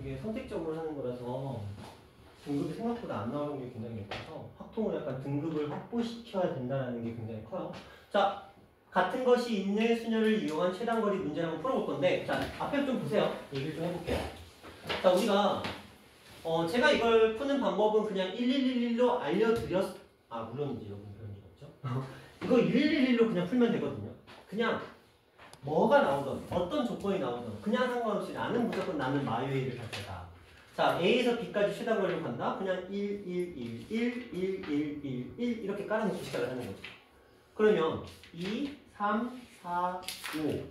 이게 선택적으로 하는 거라서 등급이 생각보다 안 나오는 게 굉장히 높아서 확통을 약간 등급을 확보시켜야 된다는 게 굉장히 커요. 자, 같은 것이 있는 수녀를 이용한 최단거리 문제를 한번 풀어볼 건데, 자, 앞에 좀 보세요. 얘기를 좀 해볼게요. 자, 우리가 제가 이걸 푸는 방법은 그냥 1111로 물론 이제 여러분 그런 일 없죠. 이거 1111로 그냥 풀면 되거든요. 그냥 뭐가 나오든 어떤 조건이 나오든 그냥 상관없이 나는 무조건 나는 마유에이를 갈 거다. 자, A에서 B까지 최단거리로 간다. 그냥 1, 1, 1, 1, 1, 1, 1, 1 이렇게 깔아놓고 시작을 하는 거죠. 그러면 2, 3, 4, 5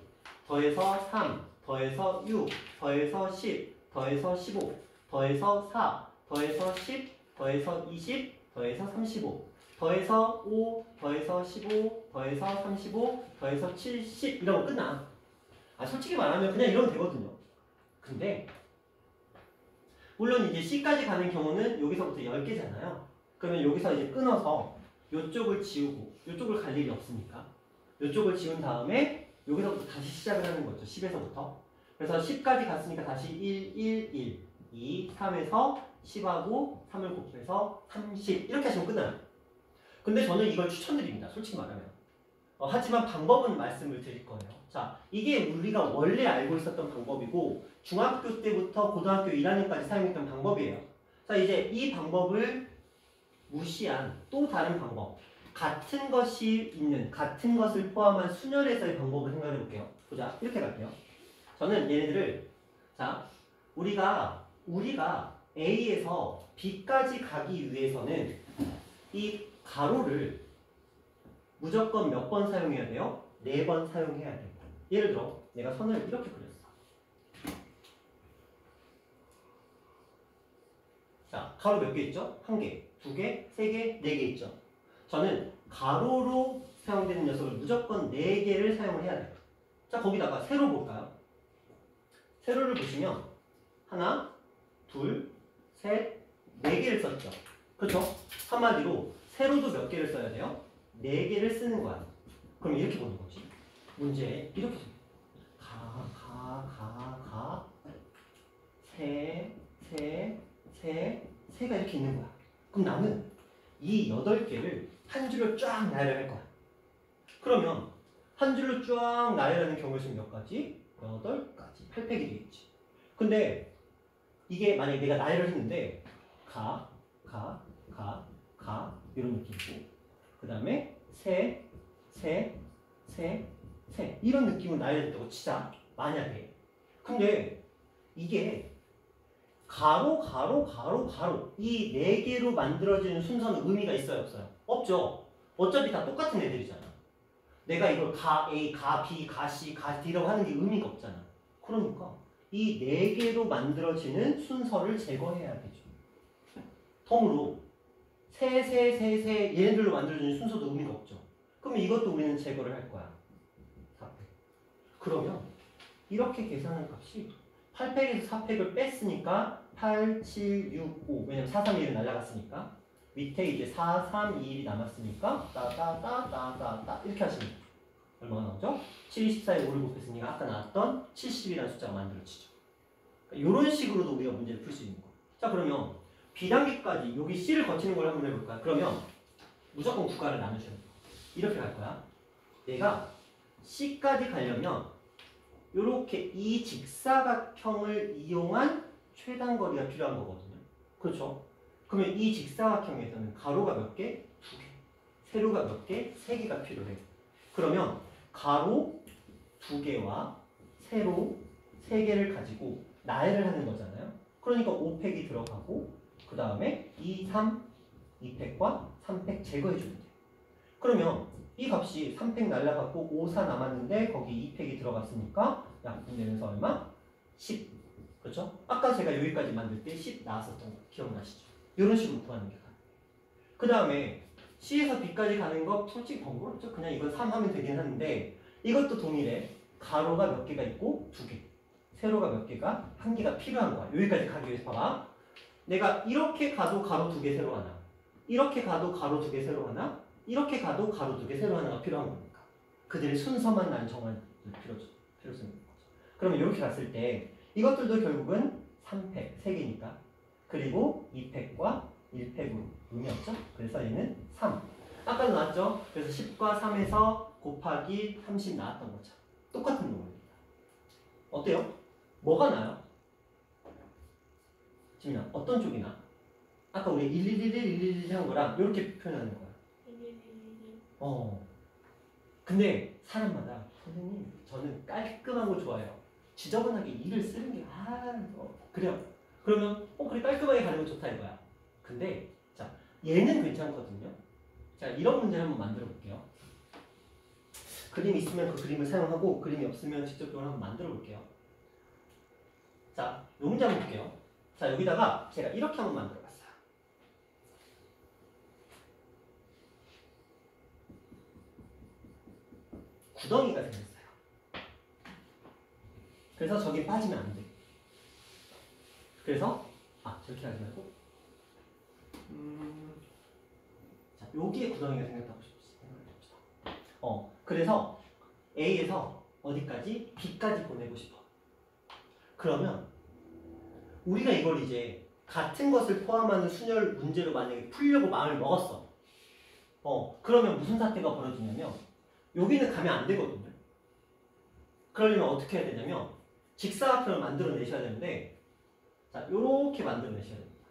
더해서 3 더해서 6 더해서 10 더해서 15 더해서 4 더해서 10 더해서 20 더해서 35 더해서 5 더해서 15 더해서 35 더해서 70 이러면 끝나. 솔직히 말하면 그냥 이러면 되거든요. 근데 물론 이제 C까지 가는 경우는 여기서부터 10개잖아요. 그러면 여기서 이제 끊어서 이쪽을 지우고 이쪽을 갈 일이 없으니까 이쪽을 지운 다음에 여기서부터 다시 시작을 하는 거죠. 10에서부터. 그래서 10까지 갔으니까 다시 1, 1, 1, 2, 3에서 10하고 3을 곱해서 30 이렇게 하시면 끝나요. 근데 저는 이걸 추천드립니다. 솔직히 말하면. 하지만 방법은 말씀을 드릴 거예요. 자, 이게 우리가 원래 알고 있었던 방법이고 중학교 때부터 고등학교 1학년까지 사용했던 방법이에요. 자, 이제 이 방법을 무시한 또 다른 방법, 같은 것이 있는, 같은 것을 포함한 순열에서의 방법을 생각해 볼게요. 보자, 이렇게 갈게요. 저는 얘네들을, 자, 우리가 A에서 B까지 가기 위해서는 이 가로를 무조건 몇 번 사용해야 돼요? 4번 사용해야 돼요. 예를 들어 내가 선을 이렇게 그렸어. 자, 가로 몇 개 있죠? 1개, 2개, 3개, 4개 있죠. 저는 가로로 사용되는 녀석을 무조건 4개를 사용을 해야 돼요. 자, 거기다가 세로 볼까요? 세로를 보시면 하나, 둘, 셋, 4개를 썼죠. 그렇죠? 한마디로 세로도 몇 개를 써야 돼요? 4개를 쓰는 거야. 그럼 이렇게 보는 거지. 문제 이렇게 세가 이렇게 있는 거야. 그럼 나는 이 8개를 한 줄로 쫙 나열할 거야. 그러면 한 줄로 쫙 나열하는 경우의 수는 몇 가지? 8가지. 8팩이 되겠지. 근데 이게 만약에 내가 나열을 했는데 이런 느낌이고 그 다음에 세 이런 느낌으로 나열했다고 치자. 만약에. 근데 이게 가로 이 4개로 만들어지는 순서는 의미가 있어요, 없어요? 없죠. 어차피 다 똑같은 애들이잖아. 내가 이걸 가 A, 가 B, 가 C, 가 D라고 하는 게 의미가 없잖아. 그러니까 이 4개로 만들어지는 순서를 제거해야 되죠. 통으로 세 얘네들로 만들어지는 순서도 의미가 없죠. 그러면 이것도 우리는 제거를 할 거야. 4팩. 그러면 이렇게 계산한 값이 8팩에서 4팩을 뺐으니까 8, 7, 6, 5 왜냐면 4, 3, 1은 날라갔으니까 밑에 이제 4, 3, 2, 1이 남았으니까 이렇게 하시면 돼요. 얼마가 나오죠? 7, 24에 5를 곱했으니까 아까 나왔던 70이라는 숫자가 만들어지죠. 이런 식으로도 우리가 문제를 풀 수 있는 거예요. 자, 그러면 B단계까지 여기 C를 거치는 걸 한번 해볼까요? 그러면 무조건 국가를 나누셔야 돼요. 이렇게 갈 거야. 내가 C까지 가려면 이렇게 이 직사각형을 이용한 최단거리가 필요한 거거든요. 그렇죠? 그러면 이 직사각형에서는 가로가 몇 개? 2개. 세로가 몇 개? 3개가 필요해. 그러면 가로 2개와 세로 3개를 가지고 나열을 하는 거잖아요. 그러니까 5팩이 들어가고 그 다음에 2, 3, 2팩과 3팩 제거해주면 돼요. 그러면 이 값이 3팩 날라갔고 5, 4 남았는데 거기 2팩이 들어갔으니까 약분되면서 얼마? 10. 그렇죠? 아까 제가 여기까지 만들 때 10 나왔었던 거 기억나시죠? 이런 식으로 구하는 게 가능해요. 그 다음에 C에서 B까지 가는 거 솔직히 번거롭죠? 그냥 이건 3 하면 되긴 하는데 이것도 동일해. 가로가 몇 개가 있고 2개. 세로가 몇 개가? 1개가 필요한 거야. 여기까지 가기 위해서 봐봐. 내가 이렇게 가도 가로 2개 세로 하나. 이렇게 가도 가로 2개 세로 하나. 이렇게 가도 가로 2개 세로 하나가 필요한 거니까. 그들의 순서만 난 정할 필요성이 있는 거죠. 그러면 이렇게 갔을 때 이것들도 결국은 3팩 3개니까. 그리고 2팩과 1팩으로 의미 없죠? 그래서 얘는 3. 아까도 나왔죠? 그래서 10과 3에서 곱하기 30 나왔던 거죠. 똑같은 놈입니다. 어때요? 뭐가 나요? 지민아, 어떤 쪽이 나? 아까 우리 111 한 거랑 이렇게 표현하는 거야. 근데 사람마다 선생님 저는 깔끔한 거 좋아해요. 지저분하게 일을 쓰는 게 그래요. 그러면 그래 깔끔하게 가는 거 좋다 이거야. 근데 자 얘는 괜찮거든요. 자 이런 문제를 한번 만들어 볼게요. 그림이 있으면 그 그림을 사용하고 그림이 없으면 직접적으로 한번 만들어 볼게요. 자, 요 문제 한번 볼게요. 자 여기다가 제가 이렇게 한번 만들어 봤어요. 구덩이가 생겼어요. 그래서 저기 빠지면 안 돼. 그래서 저렇게 하지 말고 자 여기에 구덩이가 생겼다고 생각해봅시다. 그래서 A에서 어디까지? B까지 보내고 싶어. 그러면 우리가 이걸 이제 같은 것을 포함하는 순열 문제로 만약에 풀려고 마음을 먹었어. 그러면 무슨 사태가 벌어지냐면 여기는 가면 안 되거든요. 그러려면 어떻게 해야 되냐면 직사각형을 만들어 내셔야 되는데 자, 요렇게 만들어 내셔야 됩니다.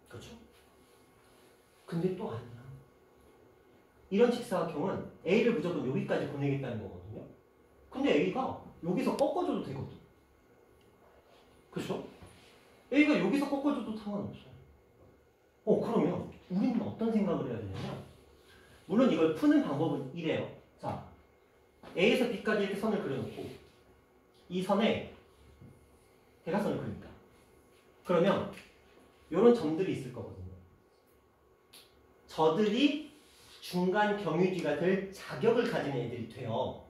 그렇죠? 근데 또 아니야. 이런 직사각형은 A를 무조건 여기까지 보내겠다는 거거든요. 근데 A가 여기서 꺾어줘도 되거든. 그렇죠? A가 여기서 꺾어줘도 상관없어. 그러면 우리는 어떤 생각을 해야 되냐면 물론 이걸 푸는 방법은 이래요. 자, A에서 B까지 이렇게 선을 그려놓고 이 선에 대각선을 그립니다. 그러면 이런 점들이 있을 거거든요. 저들이 중간 경유지가 될 자격을 가진 애들이 돼요.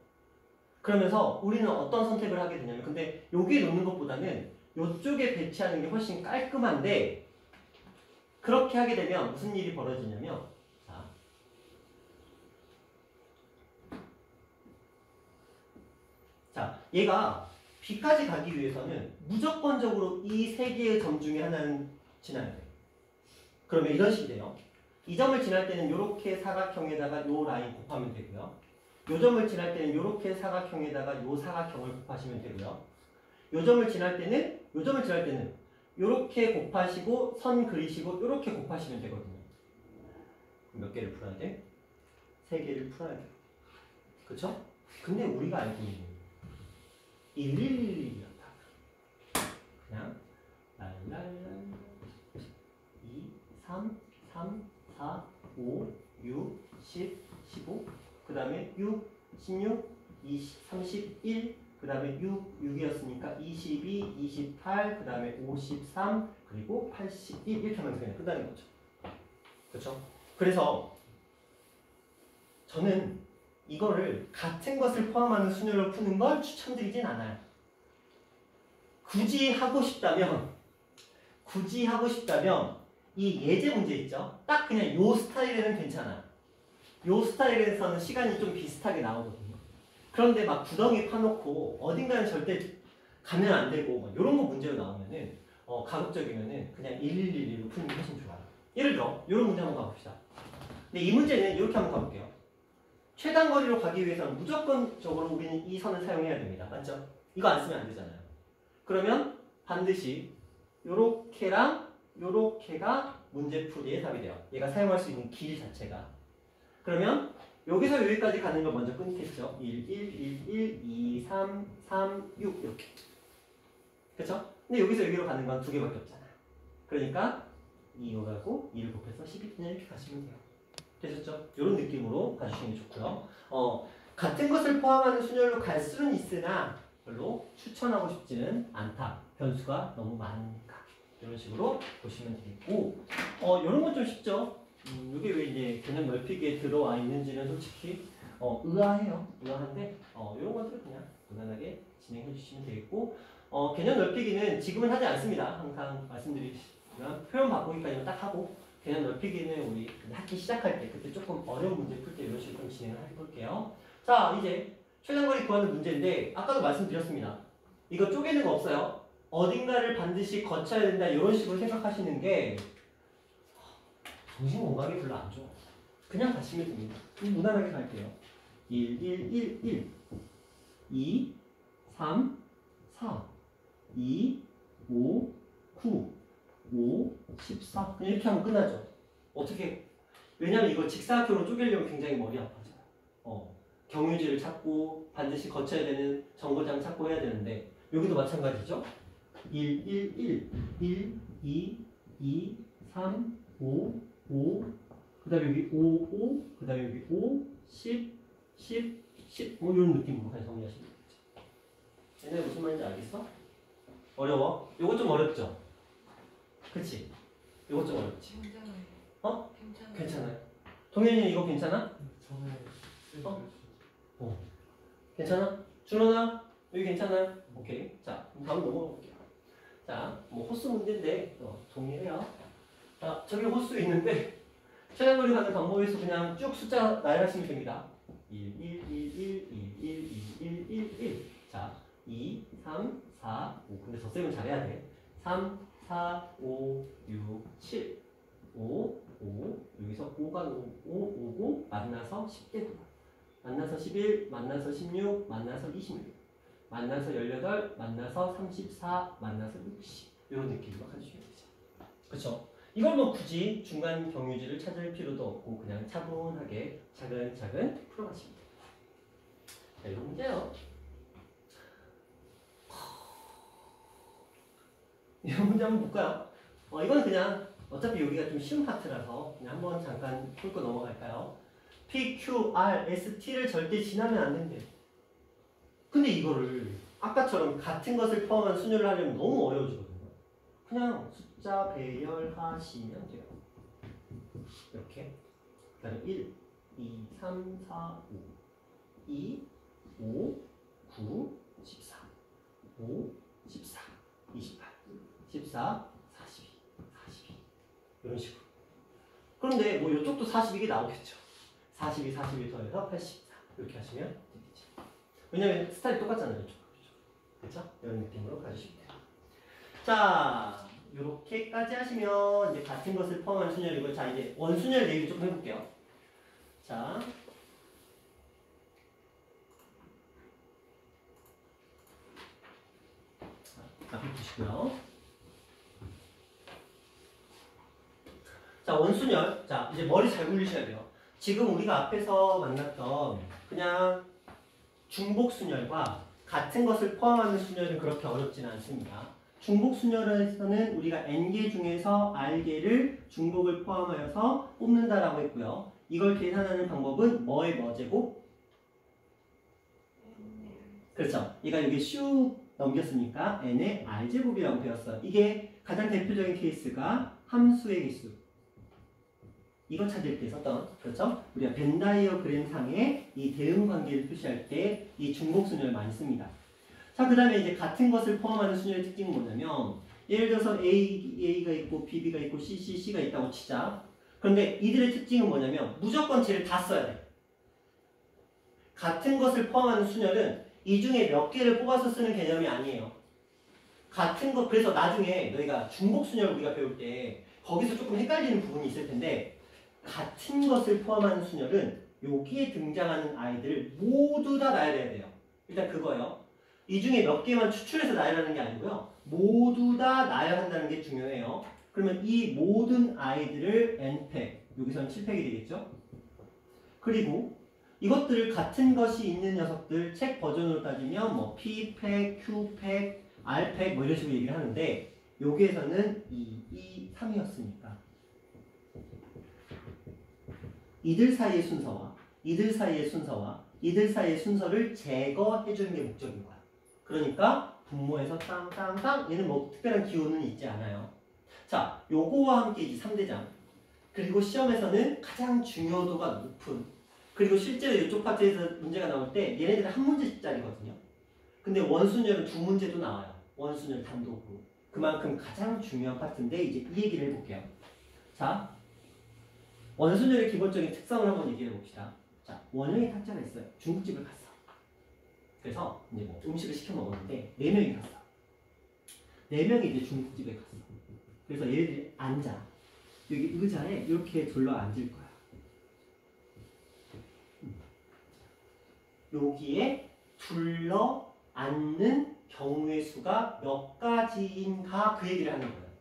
그러면서 우리는 어떤 선택을 하게 되냐면 근데 여기에 놓는 것보다는 이쪽에 배치하는 게 훨씬 깔끔한데 그렇게 하게 되면 무슨 일이 벌어지냐면 자, 얘가 B까지 가기 위해서는 무조건적으로 이 세 개의 점 중에 하나는 지나야 돼. 그러면 이런 식이 돼요. 이 점을 지날 때는 이렇게 사각형에다가 요 라인 곱하면 되고요. 요 점을 지날 때는 이렇게 사각형에다가 요 사각형을 곱하시면 되고요. 요 점을 지날 때는 이렇게 곱하시고 선 그리시고 이렇게 곱하시면 되거든요. 몇 개를 풀어야 돼? 3개를 풀어야 돼요. 그쵸? 근데 우리가 알고 있는 111이었다. 그냥 랄랄랄 2, 3, 3, 4, 5, 6, 10, 15, 그 다음에 6, 16, 20, 31, 그 다음에 6, 6이었으니까 22, 28, 그 다음에 53, 그리고 81 이렇게 하면 그냥 끝나는 거죠. 그렇죠? 그래서 저는 이거를 같은 것을 포함하는 순열로 푸는 걸 추천드리진 않아요. 굳이 하고 싶다면 이 예제 문제 있죠? 딱 그냥 요 스타일에는 괜찮아요. 요 스타일에서는 시간이 좀 비슷하게 나오거든요. 그런데 막 구덩이 파놓고 어딘가는 절대 가면 안 되고 막 이런 거 문제로 나오면은 가급적이면은 그냥 1111로 푸는 게 훨씬 좋아요. 예를 들어 이런 문제 한번 가봅시다. 근데 이 문제는 이렇게 한번 가볼게요. 최단 거리로 가기 위해서는 무조건적으로 우리는 이 선을 사용해야 됩니다. 맞죠? 이거 안 쓰면 안 되잖아요. 그러면 반드시 요렇게랑 요렇게가 문제풀이의 답이 돼요. 얘가 사용할 수 있는 길 자체가. 그러면 여기서 여기까지 가는 걸 먼저 끊겠죠. 1, 1, 1, 1, 2, 3, 3, 6 이렇게. 그쵸? 근데 여기서 여기로 가는 건 2개밖에 없잖아요. 그러니까 2로 가고 2를 곱해서 12 그냥 이렇게 가시면 돼요. 되셨죠? 이런 느낌으로 가주시는 게 좋고요. 같은 것을 포함하는 순열로 갈 수는 있으나 별로 추천하고 싶지는 않다. 변수가 너무 많으니까. 이런 식으로 보시면 되겠고 이런 건 좀 쉽죠? 이게 왜 이제 개념 넓히기에 들어와 있는지는 솔직히 의아해요. 의아한데 이런 것들은 그냥 무난하게 진행해 주시면 되겠고 개념 넓히기는 지금은 하지 않습니다. 항상 말씀드리지만 표현 바꾸기까지만 딱 하고 개념 넓히기는 우리 학기 시작할 때 그때 조금 어려운 문제 풀 때 이런 식으로 좀 진행을 해볼게요. 자 이제 최단거리 구하는 문제인데 아까도 말씀드렸습니다. 이거 쪼개는 거 없어요. 어딘가를 반드시 거쳐야 된다 이런 식으로 생각하시는 게 정신 건강에 별로 안 좋아. 그냥 가시면 됩니다. 무난하게 갈게요. 1, 1, 1, 1 2, 3, 4 2, 5, 9 5, 14 그냥 이렇게 하면 끝나죠. 어떻게? 왜냐면 이거 직사각형으로 쪼개려면 굉장히 머리 아파져요. 경유지를 찾고 반드시 거쳐야 되는 정거장 찾고 해야 되는데 여기도 마찬가지죠. 1, 1, 1 1, 2, 2, 3, 5 5 그 다음에 여기 5, 5 그 다음에 여기 5, 10 10, 10 뭐 이런 느낌으로 그냥 정리하시면 되죠. 얘네 무슨 말인지 알겠어? 어려워? 요거 좀 어렵죠? 그치? 요거 좀 어렵지? 괜찮아요. 괜찮아요. 동현이 이거 괜찮아? 괜찮아? 준호나? 여기 괜찮아? 오케이. 자, 그럼 다음 넘어가 볼게요. 자, 뭐 호수 문제인데 동의해요. 자, 저기 호수 있는데 최단거리 가는 방법에서 그냥 쭉 숫자 나열하시면 됩니다. 1, 1, 1, 1, 1, 1, 1, 1, 1. 자, 2, 3, 4, 5. 근데 덧셈은 잘해야 돼. 3, 4, 5, 6, 7. 5, 5. 여기서 5가 5고 만나서 10개 돌아. 만나서 11, 만나서 16, 만나서 26. 만나서 18, 만나서 34, 만나서 60. 이런 느낌으로 해주시면 되죠. 그쵸? 이걸 뭐 굳이 중간 경유지를 찾을 필요도 없고 그냥 차분하게 차근차근 풀어가시면 돼요. 자, 이런 문제요. 이런 문제 한번 볼까요? 이건 그냥 어차피 여기가 좀 쉬운 파트라서 그냥 한번 잠깐 풀고 넘어갈까요? P, Q, R, S, T를 절대 지나면 안 된대요. 근데 이거를 아까처럼 같은 것을 포함한 순열을 하려면 너무 어려워지거든요. 그냥 숫자 배열하시면 돼요. 이렇게. 그 다음에 1, 2, 3, 4, 5 2, 5, 9, 14 5, 14 28 14, 42 42 이런 식으로. 그런데 뭐 이쪽도 42개 나오겠죠. 42, 42 더해서 84 이렇게 하시면 되겠죠. 왜냐면 스타일이 똑같잖아요. 이쪽. 그렇죠? 이런 느낌으로 가주시면 돼요. 자, 이렇게까지 하시면 이제 같은 것을 포함한 순열이고, 자 이제 원순열 얘기 좀 해볼게요. 자, 앞에 보시고요. 자, 원순열. 자, 이제 머리 잘 굴리셔야 돼요. 지금 우리가 앞에서 만났던 그냥 중복순열과 같은 것을 포함하는 순열은 그렇게 어렵지는 않습니다. 중복순열에서는 우리가 n개 중에서 r개를 중복을 포함하여서 뽑는다라고 했고요. 이걸 계산하는 방법은 뭐의 뭐제곱? 그렇죠. 얘가 여기 슉 넘겼으니까 n의 r제곱이라고 배웠어요. 이게 가장 대표적인 케이스가 함수의 개수. 이거 찾을 때 썼던, 그렇죠? 우리가 벤 다이어그램 상의 이 대응 관계를 표시할 때 이 중복 순열을 많이 씁니다. 자, 그 다음에 이제 같은 것을 포함하는 순열의 특징은 뭐냐면, 예를 들어서 A가 있고 BB가 있고 C가 있다고 치자. 그런데 이들의 특징은 뭐냐면 무조건 쟤를 다 써야 돼. 같은 것을 포함하는 순열은 이 중에 몇 개를 뽑아서 쓰는 개념이 아니에요. 같은 것, 그래서 나중에 너희가 중복 순열 우리가 배울 때 거기서 조금 헷갈리는 부분이 있을 텐데, 같은 것을 포함하는 순열은 여기에 등장하는 아이들을 모두 다 나열해야 돼요. 일단 그거예요. 이 중에 몇 개만 추출해서 나열하는 게 아니고요. 모두 다 나열한다는 게 중요해요. 그러면 이 모든 아이들을 n팩, 여기서는 7팩이 되겠죠? 그리고 이것들을 같은 것이 있는 녀석들 책 버전으로 따지면 뭐 P팩, Q팩, R팩 뭐 이런 식으로 얘기를 하는데, 여기에서는 2, 2, 3이었으니까 이들 사이의 순서와 이들 사이의 순서와 이들 사이의 순서를 제거해 주는 게 목적인 거야. 그러니까 분모에서 땅땅땅 얘는 뭐 특별한 기호는 있지 않아요. 자, 요거와 함께 이제 3대장. 그리고 시험에서는 가장 중요도가 높은, 그리고 실제로 이쪽 파트에서 문제가 나올 때 얘네들은 한 문제짜리거든요. 근데 원순열은 두 문제도 나와요. 원순열 단독으로. 그만큼 가장 중요한 파트인데 이제 이 얘기를 해볼게요. 자, 원순열의 기본적인 특성을 한번 얘기해 봅시다. 자, 원형의 탁자가 있어요. 중국집을 갔어. 그래서 이제 뭐 음식을 시켜 먹었는데 4명이 갔어. 4명이 이제 중국집에 갔어. 그래서 얘네들이 앉아. 여기 의자에 이렇게 둘러 앉을 거야. 여기에 둘러 앉는 경우의 수가 몇 가지인가 그 얘기를 하는 거예요.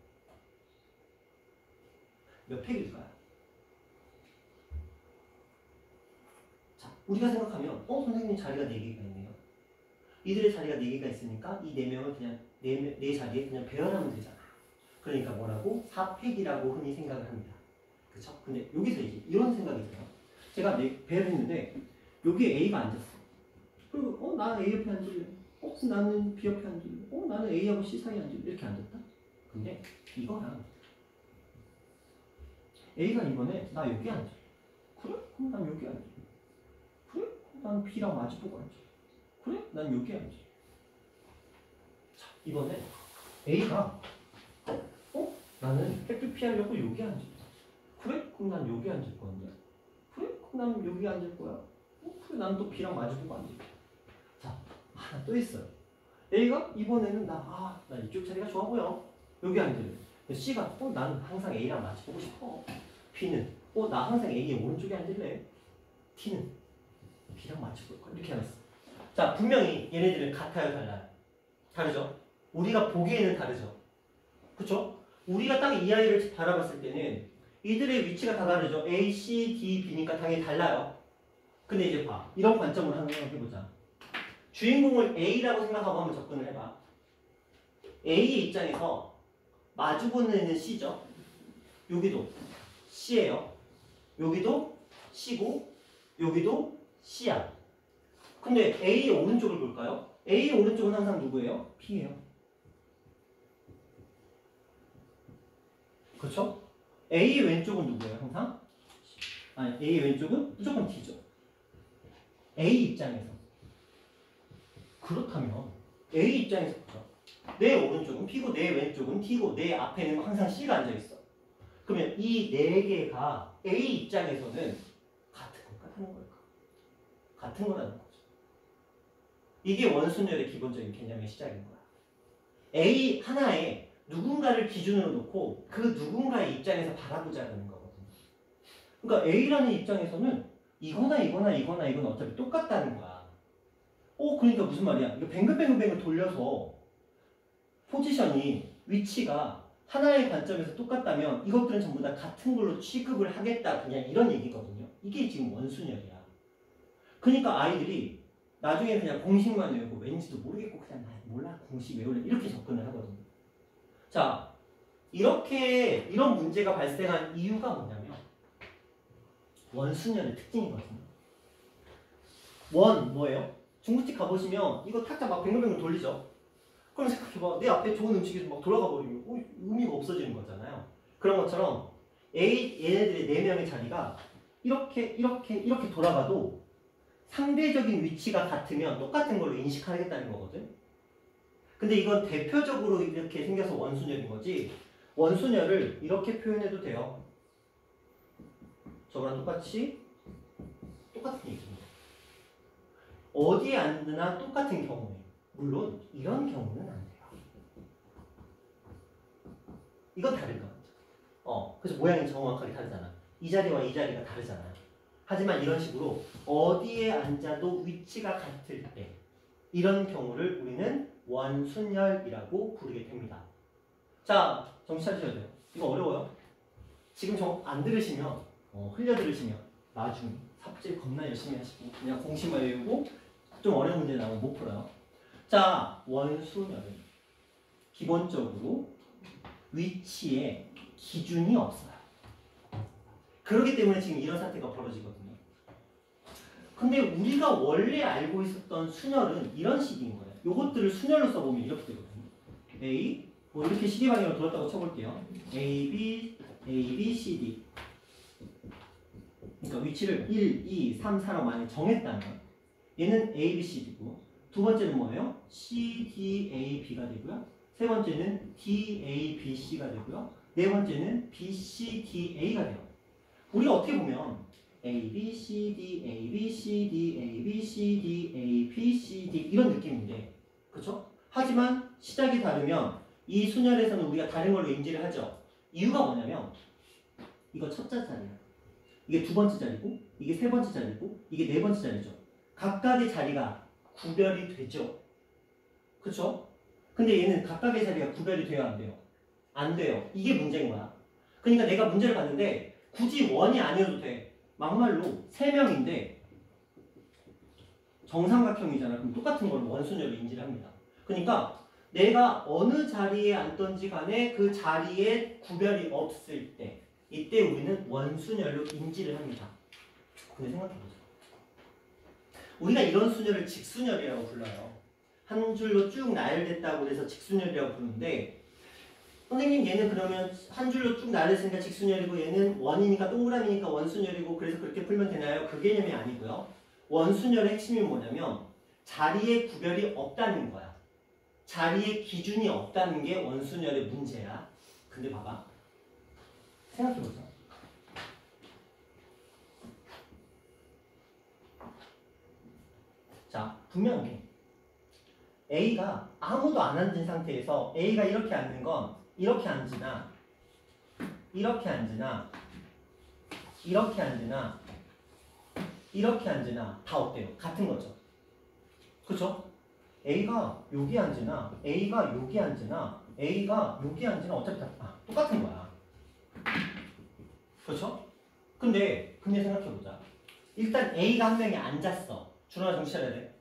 몇 팩일까요? 자, 우리가 생각하면 선생님 자리가 4개가 있네요. 이들의 자리가 4개가 있으니까 이 4명을 그냥 네 자리에 그냥 배열하면 되잖아. 그러니까 뭐라고? 4팩이라고 흔히 생각을 합니다. 그쵸? 근데 여기서 이제 이런 생각이 들어요. 제가 배열했는데 여기에 A가 앉았어. 그리고 나는 A 옆에 앉을래. 나는 B 옆에 앉을래. 나는 A하고 C 사이에 앉을래. 이렇게 앉았다. 근데 이거랑 A가 이번에 나 여기 앉을래. 그래? 그럼 난 여기 앉을래. 그래? 그럼 난 B랑 마주보고 앉을래. 그래? 난 여기 앉을래. 자, 이번에 A가 나는 햇빛 피하려고 여기 앉을래. 그래? 그럼 난 여기 앉을 거냐? 그래? 그럼 난 여기 앉을 거야. 그래? 난 또 B랑 마주보고 앉을게. 자, 하나 또 있어요. A가 이번에는 나 이쪽 자리가 좋아 보여. 여기 앉을래. C가 나는 항상 A랑 마주보고 싶어. B는 나 항상 A의 오른쪽에 앉을래. T는 B랑 마주볼 거야. 이렇게 해놨어. 자, 분명히 얘네들은 같아요, 달라요? 다르죠? 우리가 보기에는 다르죠. 그쵸? 우리가 딱 이 아이를 바라봤을 때는 이들의 위치가 다 다르죠. A, C, D, B니까 당연히 달라요. 근데 이제 봐. 이런 관점으로 한번 해보자. 주인공을 A라고 생각하고 한번 접근을 해봐. A의 입장에서 마주보는 애는 C죠. 여기도 C예요. 여기도 C고 여기도 C야. 근데 A의 오른쪽을 볼까요? A의 오른쪽은 항상 누구예요? B예요. 그렇죠? A의 왼쪽은 누구예요? 항상? 아니, A의 왼쪽은 무조건 T죠. A 입장에서. 그렇다면 A 입장에서 보죠. 내 오른쪽은 P고 내 왼쪽은 T고 내 앞에는 항상 C가 앉아있어. 그러면 이 4개가 A 입장에서는 같은 걸까? 다른 걸까? 같은 거라는 거죠. 이게 원순열의 기본적인 개념의 시작인 거야. A 하나에 누군가를 기준으로 놓고 그 누군가의 입장에서 바라보자는 거거든요. 그러니까 A라는 입장에서는 이거나 어차피 똑같다는 거야. 그러니까 무슨 말이야? 이거 뱅글뱅글 돌려서 포지션이 위치가 하나의 관점에서 똑같다면 이것들은 전부 다 같은 걸로 취급을 하겠다. 그냥 이런 얘기거든요. 이게 지금 원순열이야. 그러니까 아이들이 나중에 그냥 공식만 외우고 왠지도 모르겠고 그냥 몰라 공식 외울래 이렇게 접근을 하거든요. 자, 이런 문제가 발생한 이유가 뭐냐면 원순열의 특징이거든요. 뭐예요? 중국집 가보시면 이거 탁자 막 뱅글뱅글 돌리죠. 그럼 생각해봐. 내 앞에 좋은 음식이 막 돌아가 버리면 의미가 없어지는 거잖아요. 그런 것처럼 얘네들의 4명의 자리가 이렇게 돌아가도 상대적인 위치가 같으면 똑같은 걸로 인식하겠다는 거거든. 근데 이건 대표적으로 이렇게 생겨서 원순열인 거지. 원순열을 이렇게 표현해도 돼요. 저거랑 똑같은 얘기입니다. 어디에 앉느나 똑같은 경우에, 물론 이런 경우는 안 돼요. 이건 다른 거죠. 그래서 모양이 정확하게 다르잖아. 이 자리와 이 자리가 다르잖아. 하지만 이런 식으로 어디에 앉아도 위치가 같을 때 이런 경우를 우리는 원순열이라고 부르게 됩니다. 자, 정신 차리셔야 돼요. 이거 어려워요. 지금 안 들으시면 흘려 들으시면 나중에 삽질 겁나 열심히 하시고 그냥 공식만 외우고 좀 어려운 문제 나오면 못 풀어요. 자, 원순열은 기본적으로 위치에 기준이 없어요. 그렇기 때문에 지금 이런 사태가 벌어지거든요. 근데 우리가 원래 알고 있었던 순열은 이런 식인 거예요. 요것들을 순열로 써보면 이렇게 되거든요. A, 이렇게 CD 방향으로 돌았다고 쳐볼게요. A, B, C, D. 그러니까 위치를 1, 2, 3, 4로 만약 정했다면 얘는 A, B, C, D고 두 번째는 뭐예요? C, D, A, B가 되고요. 세 번째는 D, A, B, C가 되고요. 네 번째는 B, C, D, A가 돼요. 우리가 어떻게 보면 A, B, C, D, A, B, C, D, A, B, C, D, A, B, C, D 이런 느낌인데 그렇죠? 하지만 시작이 다르면 이 순열에서는 우리가 다른 걸로 인지를 하죠. 이유가 뭐냐면 이거 첫 자리야. 이게 두 번째 자리고 이게 세 번째 자리고 이게 네 번째 자리죠. 각각의 자리가 구별이 되죠. 그렇죠? 근데 얘는 각각의 자리가 구별이 돼야 안 돼요? 안 돼요. 이게 문제인 거야. 그러니까 내가 문제를 봤는데 굳이 원이 아니어도 돼. 막말로 3명인데 정삼각형이잖아. 그럼 똑같은 걸 원순열로 인지를 합니다. 그러니까 내가 어느 자리에 앉던지 간에 그 자리에 구별이 없을 때 이때 우리는 원순열로 인지를 합니다. 근데 생각해보자. 우리가 이런 순열을 직순열이라고 불러요. 한 줄로 쭉 나열됐다고 해서 직순열이라고 부르는데 선생님 얘는 그러면 한 줄로 쭉 나열했으니까 직순열이고 얘는 원이니까 동그라미니까 원순열이고 그래서 그렇게 풀면 되나요? 그 개념이 아니고요. 원순열의 핵심이 뭐냐면 자리에 구별이 없다는 거야. 자리에 기준이 없다는 게 원순열의 문제야. 근데 봐봐. 생각해보자. 자, 분명히 A가 아무도 안 앉은 상태에서 A가 이렇게 앉는 건 이렇게 앉으나 이렇게 앉으나 이렇게 앉으나 이렇게 앉으나 다 어때요? 같은 거죠. 그렇죠? A가 여기 앉으나 A가 여기 앉으나 A가 여기 앉으나 어차피 다 똑같은 거야. 그렇죠? 근데 생각해보자. 일단 A가 한 명이 앉았어. 준호아 정신 차려야 돼.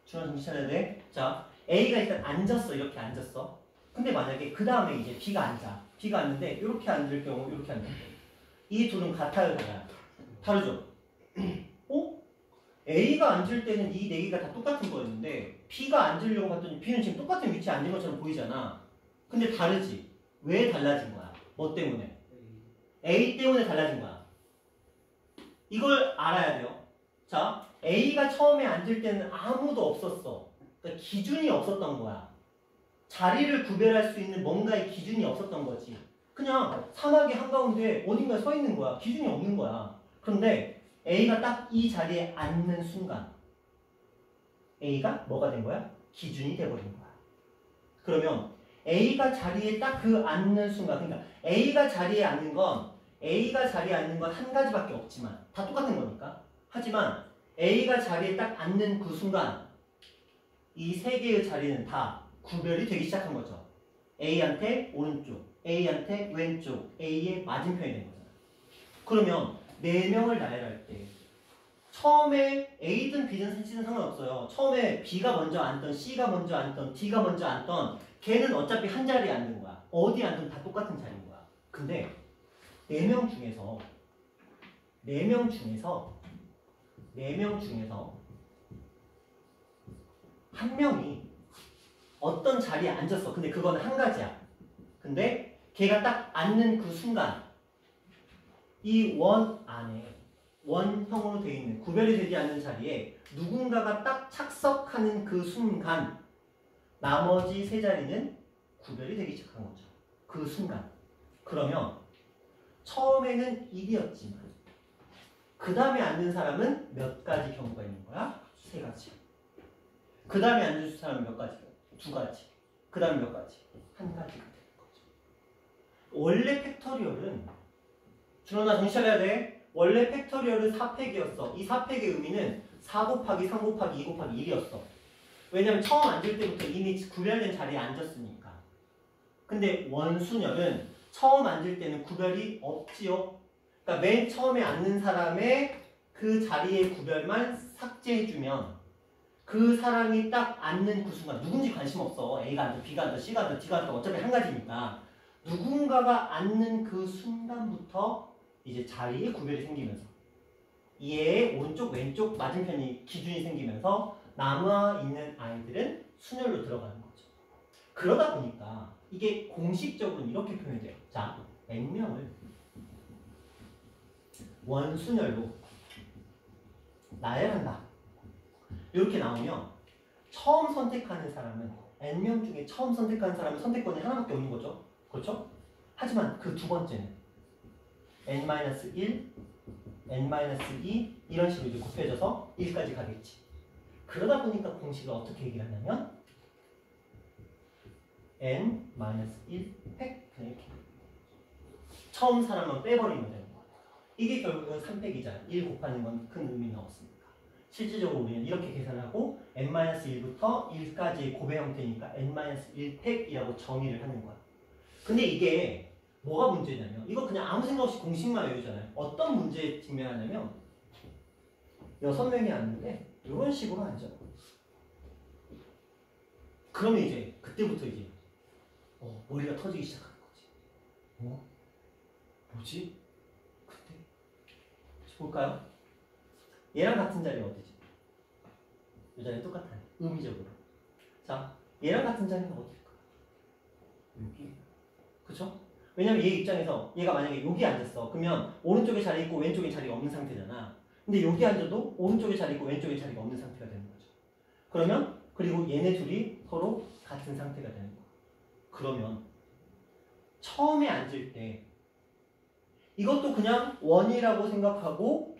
준호아 정신 차려야 돼. 자, A가 일단 앉았어. 이렇게 앉았어. 근데 만약에 그 다음에 이제 B가 앉아. B가 앉는데 이렇게 앉을 경우 이렇게 앉을 경우 이 둘은 같아요, 달라요? 다르죠? 어? A가 앉을 때는 이 네 개가 다 똑같은 거였는데 B가 앉으려고 봤더니 B는 지금 똑같은 위치에 앉은 것처럼 보이잖아. 근데 다르지? 왜 달라진 거야? 뭐 때문에? A 때문에 달라진 거야. 이걸 알아야 돼요. 자, A가 처음에 앉을 때는 아무도 없었어. 그러니까 기준이 없었던 거야. 자리를 구별할 수 있는 뭔가의 기준이 없었던 거지. 그냥 사막의 한가운데 어딘가에 서 있는 거야. 기준이 없는 거야. 그런데 A가 딱 이 자리에 앉는 순간 A가 뭐가 된 거야? 기준이 돼버린 거야. 그러면 A가 자리에 딱 그 앉는 순간, 그러니까 A가 자리에 앉는 건 한 가지밖에 없지만 다 똑같은 거니까. 하지만 A가 자리에 딱 앉는 그 순간 이 세 개의 자리는 다 구별이 되기 시작한 거죠. A한테 오른쪽, A한테 왼쪽, A의 맞은편이 된 거잖아요. 그러면 4명을 나열할 때 처음에 A든 B든 C든 상관없어요. 처음에 B가 먼저 앉던, C가 먼저 앉던, D가 먼저 앉던 걔는 어차피 한 자리에 앉는 거야. 어디 앉든 다 똑같은 자리인 거야. 근데 4명 중에서 한 명이 어떤 자리에 앉았어. 근데 그거는 한 가지야. 근데 걔가 딱 앉는 그 순간 이 원 안에 원형으로 되어 있는 구별이 되지 않는 자리에 누군가가 딱 착석하는 그 순간 나머지 세 자리는 구별이 되기 시작한 거죠. 그 순간. 그러면 처음에는 1이었지만 그 다음에 앉는 사람은 몇 가지 경우가 있는 거야? 3가지. 그 다음에 앉은 사람은 몇 가지? 2가지. 그 다음에 몇 가지? 1가지가 되는 거죠. 원래 팩토리얼은 준호나 정신 차려야 돼. 원래 팩토리얼은 4팩이었어. 이 4팩의 의미는 4 곱하기 3 곱하기 2 곱하기 1이었어. 왜냐면 처음 앉을 때부터 이미 구별된 자리에 앉았으니까. 근데 원순열은 처음 앉을 때는 구별이 없지요. 그러니까 맨 처음에 앉는 사람의 그 자리의 구별만 삭제해주면 그 사람이 딱 앉는 그 순간 누군지 관심 없어. A가 앉든 B가 앉든 C가 앉든 D가 앉든 어차피 한 가지니까 누군가가 앉는 그 순간부터 이제 자리에 구별이 생기면서 얘의 오른쪽 왼쪽 맞은편이 기준이 생기면서 남아있는 아이들은 순열로 들어가는 거죠. 그러다 보니까 이게 공식적으로는 이렇게 표현이 돼요. 자, N명을 원순열로 나열한다. 이렇게 나오면 처음 선택하는 사람은 N명 중에 처음 선택하는 사람은 선택권이 하나밖에 없는 거죠. 그렇죠? 하지만 그 두 번째는 N-1, n-2 이런 식으로 이제 곱해져서 1까지 가겠지. 그러다 보니까 공식을 어떻게 얘기를 하냐면 n-1 팩 그냥 이렇게 처음 사람만 빼버리면 되는 거야. 이게 결국은 3팩이잖아. 1 곱하는 건 큰 의미는 없으니까. 실질적으로 우리는 이렇게 계산하고 n-1부터 1까지의 곱의 형태니까 n-1팩이라고 정의를 하는 거야. 근데 이게 뭐가 문제냐면 이거 그냥 아무 생각 없이 공식만 외우잖아요. 어떤 문제에 직면하냐면 6명이 앉는데 이런 식으로 앉아. 그러면 이제 그때부터 이제 머리가 터지기 시작하는 거지. 뭐지? 그때 볼까요? 얘랑 같은 자리 어디지? 이 자리 똑같아요. 의미적으로. 자, 얘랑 같은 자리는 어딜까? 여기. 그쵸? 왜냐면 얘 입장에서 얘가 만약에 여기 앉았어. 그러면 오른쪽에 자리 있고 왼쪽에 자리가 없는 상태잖아. 근데 여기 앉아도 오른쪽에 자리 있고 왼쪽에 자리가 없는 상태가 되는 거죠. 그러면 그리고 얘네 둘이 서로 같은 상태가 되는 거야. 그러면 처음에 앉을 때 이것도 그냥 원이라고 생각하고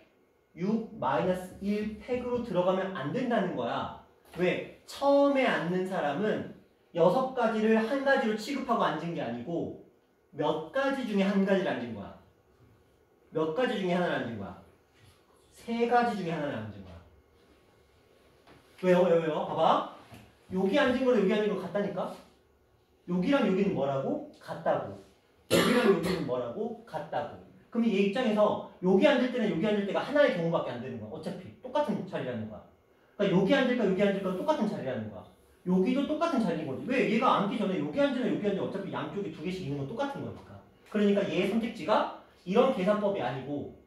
6-1 팩으로 들어가면 안 된다는 거야. 왜? 처음에 앉는 사람은 6가지를 한 가지로 취급하고 앉은 게 아니고 몇 가지 중에 한 가지를 앉은 거야. 몇 가지 중에 하나를 앉은 거야. 3가지 중에 하나를 앉은 거야. 왜요? 봐봐. 여기 앉은 거랑 여기 앉은 거 같다니까? 여기랑 여기는 뭐라고? 같다고. 여기랑 여기는 뭐라고? 같다고. 그럼 얘 입장에서 여기 앉을 때는 여기 앉을 때가 하나의 경우밖에 안 되는 거야. 어차피 똑같은 자리라는 거야. 그러니까 여기 앉을까 여기 앉을까 똑같은 자리라는 거야. 여기도 똑같은 자리인 거지. 왜? 얘가 앉기 전에 여기 앉으면 여기 앉으면 어차피 양쪽에 2개씩 있는 건 똑같은 거니까. 그러니까 얘의 선택지가 이런 계산법이 아니고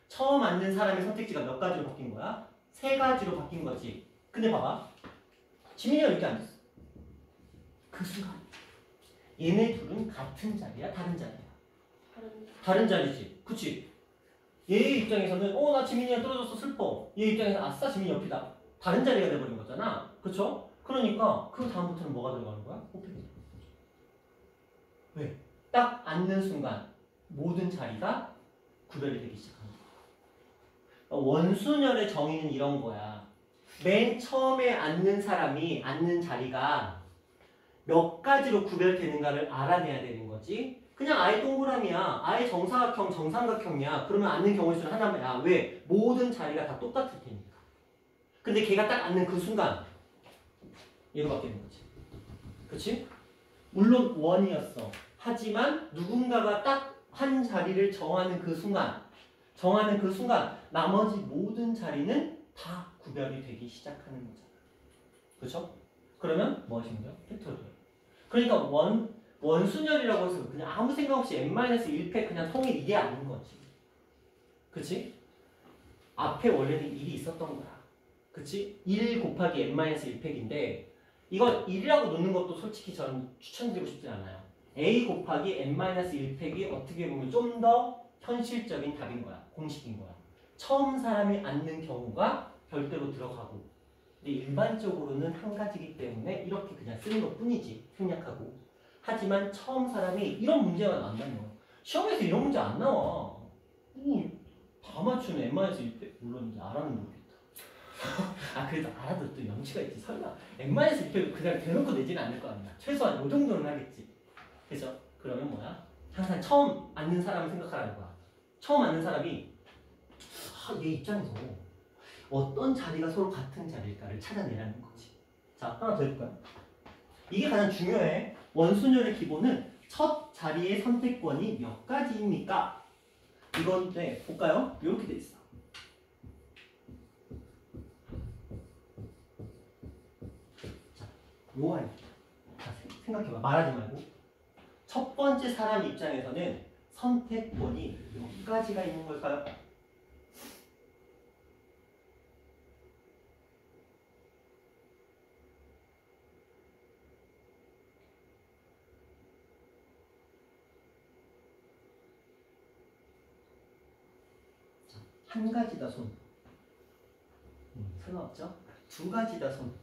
처음 앉는 사람의 선택지가 몇 가지로 바뀐 거야? 3가지로 바뀐 거지. 근데 봐봐. 지민이가 여기 앉았어. 그 순간 얘네 둘은 같은 자리야? 다른 자리야? 다른 자리지. 그치? 얘 입장에서는 나 지민이랑 떨어져서 슬퍼. 얘 입장에서 아싸 지민이 옆이다. 다른 자리가 돼버린 거잖아. 그쵸? 그러니까 그 다음부터는 뭐가 들어가는 거야? 호흡이 들어가는 거죠. 왜? 딱 앉는 순간 모든 자리가 구별이 되기 시작하는 거야. 원순열의 정의는 이런 거야. 맨 처음에 앉는 사람이 앉는 자리가 몇 가지로 구별되는가를 알아내야 되는 거지. 그냥 아예 동그라미야. 아예 정사각형, 정삼각형이야. 그러면 앉는 경우의 수는 하나야. 왜? 모든 자리가 다 똑같을 테니까. 근데 걔가 딱 앉는 그 순간 얘로 바뀌는 거지. 그치? 물론 원이었어. 하지만 누군가가 딱 한 자리를 정하는 그 순간 나머지 모든 자리는 다 구별이 되기 시작하는 거잖아. 그쵸? 그러면 뭐 하시면 돼요? 팩토리얼. 그러니까 원순열이라고 해서 그냥 아무 생각 없이 n-1팩 그냥 통일 이게 아닌 거지. 그치? 앞에 원래는 1이 있었던 거야. 그치? 1 곱하기 n-1팩인데 이걸 1이라고 놓는 것도 솔직히 저는 추천드리고 싶지 않아요. a 곱하기 n-1팩이 어떻게 보면 좀 더 현실적인 답인 거야. 공식인 거야. 처음 사람이 앉는 경우가 별대로 들어가고 근데 일반적으로는 한 가지이기 때문에 이렇게 그냥 쓰는 것 뿐이지. 생략하고. 하지만 처음 사람이 이런 문제가 나온다면 시험에서 이런 문제 안 나와. 다 맞추는 n-1팩 물론 이제 알아는 모르겠다. 그래도 알아도 또 염치가 있지. 설마 n-1팩을 그냥 대놓고 내지는 않을 거 아니야. 최소한 이 정도는 하겠지. 그래서 그러면 뭐야? 항상 처음 앉는 사람을 생각하라는 거야. 처음 앉는 사람이 얘 입장에서 어떤 자리가 서로 같은 자리일까를 찾아내라는 거지. 자, 하나 더 해볼까요? 이게 가장 중요해. 원순열의 기본은 첫 자리의 선택권이 몇 가지입니까? 이건데 볼까요? 이렇게 돼 있어. 자, 요한 생각해봐. 말하지 말고. 첫 번째 사람 입장에서는 선택권이 몇 가지가 있는 걸까요? 한 가지다 손. 상관없죠? 2가지다 손.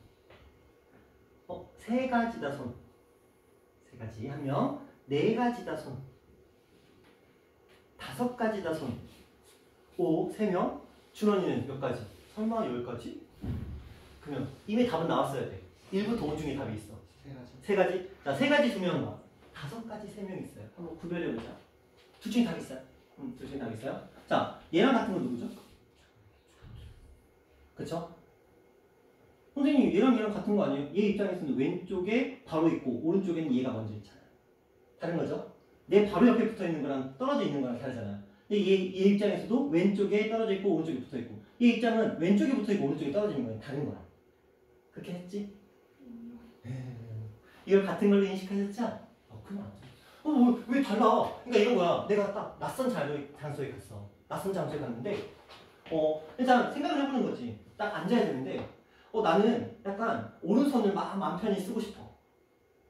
3가지다 손. 3가지 한 명. 4가지다 손. 5가지다 손. 5, 3명. 준원이는 몇 가지? 설마 10가지? 그러면 이미 답은 나왔어야 돼. 1부터 5 중에 답이 있어. 세 가지. 자, 3가지 2명과 5가지 3명 있어요. 한번 구별해보자. 둘 중에 답 있어요. 둘 중에 답 있어요. 자, 얘랑 같은 건 누구죠? 그쵸? 선생님, 얘랑 같은 거 아니에요? 얘 입장에서는 왼쪽에 바로 있고 오른쪽에는 얘가 먼저 있잖아요. 다른 거죠? 내 바로 옆에 붙어 있는 거랑 떨어져 있는 거랑 다르잖아요. 근데 얘 입장에서도 왼쪽에 떨어져 있고 오른쪽에 붙어 있고, 얘 입장은 왼쪽에 붙어 있고 오른쪽에 떨어져 있는 거랑 다른 거야. 그렇게 했지? 이걸 같은 걸로 인식하셨죠? 그만. 왜 달라? 그러니까 이런 거야. 내가 딱 낯선 장소에 갔어. 낯선 장소에 갔는데, 일단 생각을 해보는 거지. 딱 앉아야 되는데, 나는 약간 오른손을 막 마음 편히 쓰고 싶어.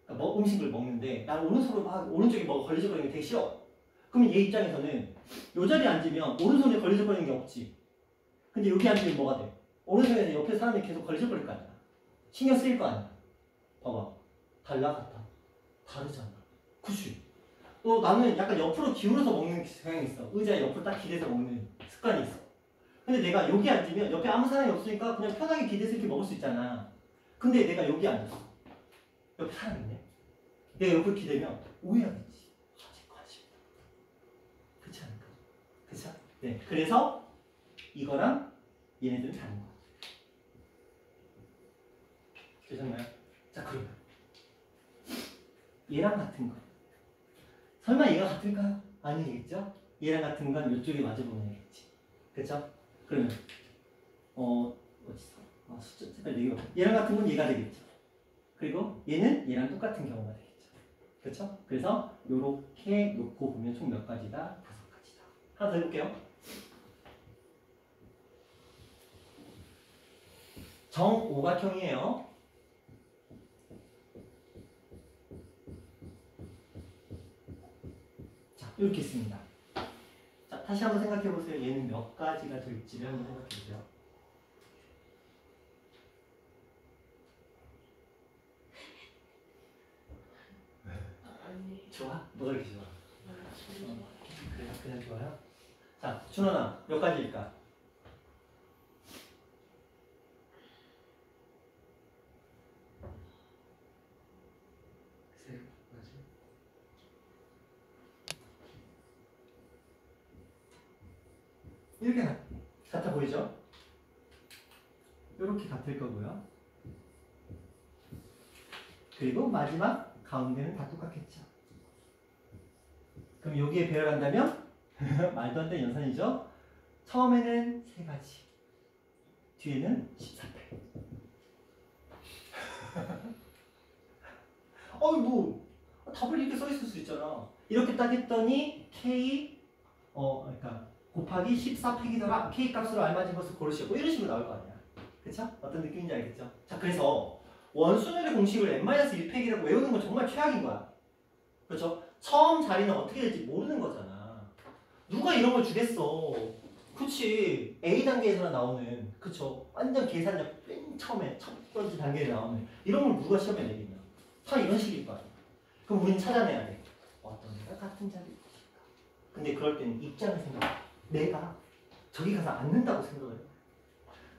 그러니까 음식을 먹는데, 난 오른손으로 막 오른쪽에 뭐 걸리적거리는 게 되게 싫어. 그러면 얘 입장에서는 이 자리에 앉으면 오른손에 걸리적거리는 게 없지. 근데 여기 앉으면 뭐가 돼? 오른손에 옆에 사람이 계속 걸리적거릴 거 아니야. 신경 쓰일 거 아니야. 봐봐. 달라, 같아. 다르잖아. 그치? 나는 약간 옆으로 기울어서 먹는 경향이 있어. 의자에 옆으로 딱 기대서 먹는 습관이 있어. 근데 내가 여기 앉으면 옆에 아무 사람이 없으니까 그냥 편하게 기대서 이렇게 먹을 수 있잖아. 근데 내가 여기 앉았어. 옆에 사람 있네. 내가 옆으로 기대면 오해하겠지. 제 관심. 그렇지 않을까? 그쵸? 네. 그래서 이거랑 얘네들은 다른 거야. 되셨나요? 자, 그러면 얘랑 같은 거. 설마 얘가 같을까요? 아니겠죠? 얘랑 같은 건 이쪽에 마주 보내야겠지. 그쵸? 그러면 어딨어? 숫자 색깔 4개. 얘랑 같은 건 얘가 되겠죠. 그리고 얘는 얘랑 똑같은 경우가 되겠죠. 그쵸? 그래서 요렇게 놓고 보면 총 몇 가지다? 5가지다. 하나 더 해볼게요. 정오각형이에요. 자, 이렇게 있습니다. 자, 다시 한번 생각해 보세요. 얘는 몇 가지가 될지를 한번 생각해 보세요. 좋아? 뭐가 이렇게 좋아? 그냥 좋아요? 자, 준원아, 몇 가지일까? 이렇게 같아 보이죠? 이렇게 같을 거고요. 그리고 마지막 가운데는 다 똑같겠죠. 그럼 여기에 배열한다면 말도 안 되는 연산이죠. 처음에는 3가지, 뒤에는 14패. 뭐 답을 이렇게 써 있을 수 있잖아. 이렇게 딱 했더니 K 그러니까 곱하기 14팩이더라. K 값으로 알맞은 것을 고르시고 이런 식으로 나올 거 아니야. 그쵸? 어떤 느낌인지 알겠죠? 자, 그래서 원순열의 공식을 n-1팩이라고 외우는 건 정말 최악인 거야. 그렇죠? 처음 자리는 어떻게 될지 모르는 거잖아. 누가 이런 걸 주겠어. 그치. A단계에서 나오는, 그쵸. 완전 계산력 맨 처음에 첫 번째 단계에 나오는 이런 걸 누가 시험에 내겠냐. 다 이런 식일 거 아니야. 그럼 우린 찾아내야 돼. 어떤 애가 같은 자리일 것인가. 근데 그럴 때는 입장을 생각해. 내가 저기 가서 앉는다고 생각을 해.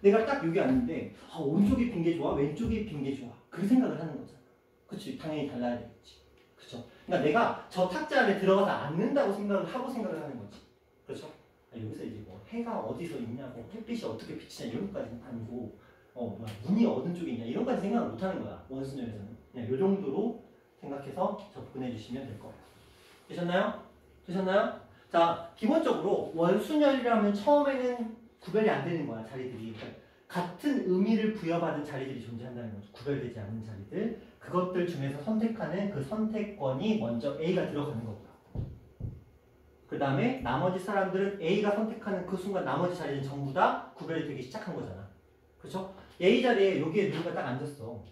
내가 딱 여기 앉는데 오른쪽에 빈 게 좋아? 왼쪽에 빈 게 좋아? 그 생각을 하는 거잖아. 그치? 당연히 달라야 되겠지. 그쵸? 그러니까 내가 저 탁자 안에 들어가서 앉는다고 생각을 하는 거지. 그렇죠? 여기서 이제 뭐 해가 어디서 있냐고, 햇빛이 어떻게 비치냐 이런 것까지는 아니고, 문이 어느 쪽에 있냐 이런 까지 생각을 못 하는 거야. 원순열에서는. 그냥 이 정도로 생각해서 접근해 주시면 될 거예요. 되셨나요? 되셨나요? 자, 기본적으로 원순열이라면 처음에는 구별이 안 되는 거야, 자리들이. 그러니까 같은 의미를 부여받은 자리들이 존재한다는 거죠. 구별되지 않는 자리들. 그것들 중에서 선택하는 그 선택권이 먼저 A가 들어가는 거고요. 그 다음에 나머지 사람들은 A가 선택하는 그 순간 나머지 자리는 전부 다 구별이 되기 시작한 거잖아. 그렇죠? A 자리에 여기에 누군가 딱 앉았어.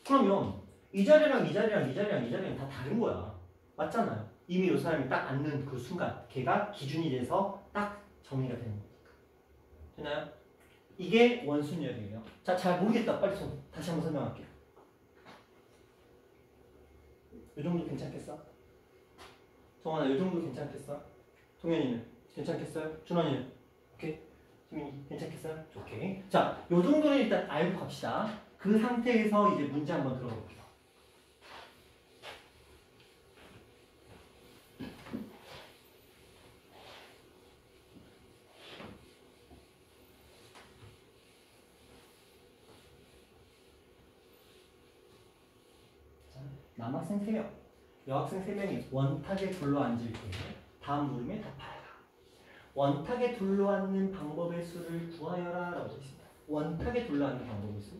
그러면 이 자리랑 이 자리랑 이 자리랑 이 자리랑 다 다른 거야. 맞잖아요. 이미 이 사람이 딱 앉는 그 순간 걔가 기준이 돼서 딱 정리가 되는 거니까. 되나요? 이게 원순열이에요. 자, 잘 모르겠다. 빨리 다시 한번 설명할게요. 이 정도 괜찮겠어? 정원아, 이 정도 괜찮겠어? 동현이는 괜찮겠어요? 준원이는? 오케이. 지민이 괜찮겠어요? 오케이. 자, 요 정도는 일단 알고 갑시다. 그 상태에서 이제 문제 한번 들어가 볼게요. 남학생 3명, 여학생 3명이 원탁에 둘러앉을 때 다음 물음에 답하여라. 원탁에 둘러앉는 방법의 수를 구하여라 라고 되어 있습니다. 원탁에 둘러앉는 방법의 수.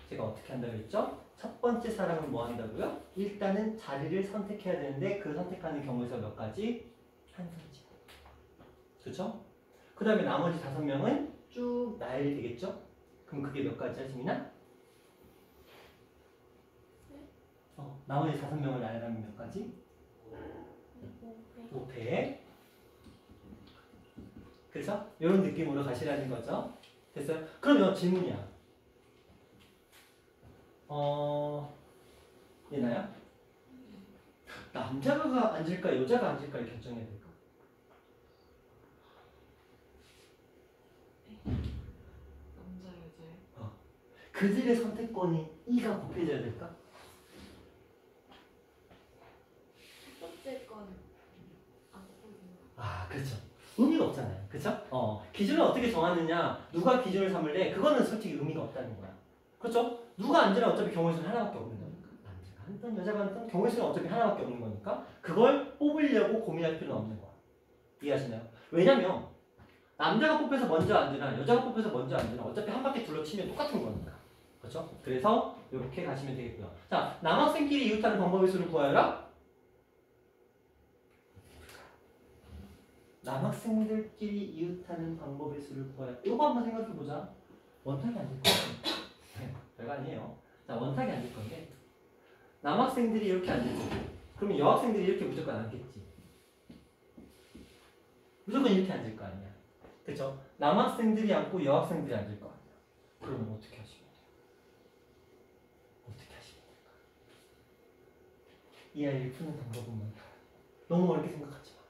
제가 어떻게 한다고 했죠? 첫 번째 사람은 뭐 한다고요? 일단은 자리를 선택해야 되는데 그 선택하는 경우에서 몇 가지? 한 가지. 그쵸? 그 다음에 나머지 5명은 쭉 나열이 되겠죠? 그럼 그게 몇 가지야, 지민아? 나머지 5명을 나열하면 몇 가지? 5패. 그래서 이런 느낌으로 가시라는 거죠. 됐어요? 그러면 질문이야. 얘나야? 남자가 앉을까 여자가 앉을까를 결정해야 될까? 남자 여자요? 그들의 선택권이 이가 곱해져야 될까? 그렇죠. 의미가 없잖아요. 그렇죠? 기준을 어떻게 정하느냐, 누가 기준을 삼을래, 그거는 솔직히 의미가 없다는 거야. 그렇죠? 누가 앉으면 어차피 경우에서는 하나밖에 없는 거니까. 남자가 앉든 여자가 앉든 경우에서는 어차피 하나밖에 없는 거니까 그걸 뽑으려고 고민할 필요는 없는 거야. 이해하시나요? 왜냐면 남자가 뽑혀서 먼저 앉으나 여자가 뽑혀서 먼저 앉으나 어차피 한 바퀴 둘러치면 똑같은 거니까. 그렇죠? 그래서 이렇게 가시면 되겠고요. 자, 남학생끼리 이웃하는 방법의 수를 구하여라. 남학생들끼리 이웃하는 방법의 수를 구하여라. 이거 한번 생각해보자. 원탁이 앉을 거예요. 별거 아니에요. 자, 원탁이 앉을 건데 남학생들이 이렇게 앉을 거고 그러면 여학생들이 이렇게 무조건 앉겠지. 무조건 이렇게 앉을 거 아니야. 그쵸? 남학생들이 앉고 여학생들이 앉을 거 아니야. 그러면 어떻게 하시면 돼요? 어떻게 하시면 될까? 이 아이를 푸는 방법은 너무 어렵게 생각하지 마.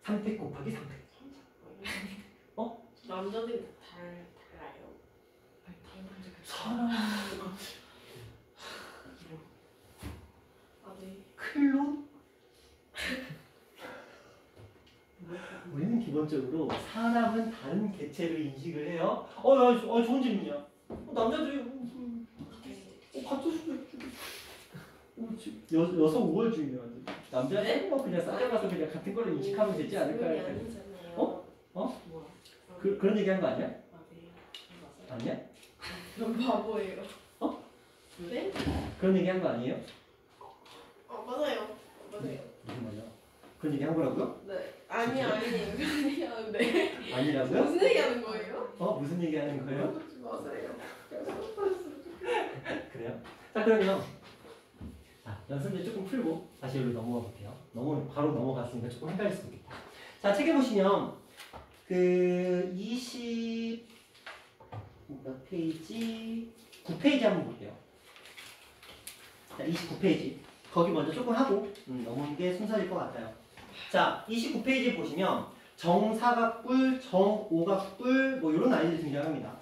3팩 곱하기 3팩. 남자들이 달라요. 사람 네. 클론? 우리는 기본적으로 사람은 다른 개체로 인식을 해요. 좋은 질문이야. 남자들이 같을 수도 있지. 여성 우월주의네 완전. 남자는 뭐 그냥 싸져가서 그냥 같은 걸로 인식하면 되지 않을까? 뭐야? 그런 얘기한 거 아니야? 네. 아니야? 그럼 바보예요. 네? 그런 얘기한 거 아니에요? 맞아요. 무슨 말이야? 그런 얘기 한 거라고요? 네. 아니에요. 네. 아니라고요? 무슨 얘기하는 거예요? 무슨 얘기하는 거예요? 맞아요. 그래요? 자, 그러면 연습을 조금 풀고 다시 여기로 넘어가 볼게요. 바로 넘어갔으니까 조금 헷갈릴 수도 있겠다. 자, 책에 보시면 그 20 몇 페이지? 9페이지 한번 볼게요. 자, 29페이지. 거기 먼저 조금 하고 넘어오는 게 순서일 것 같아요. 자, 29페이지 보시면 정사각뿔, 정오각뿔 뭐 이런 아이들이 등장합니다.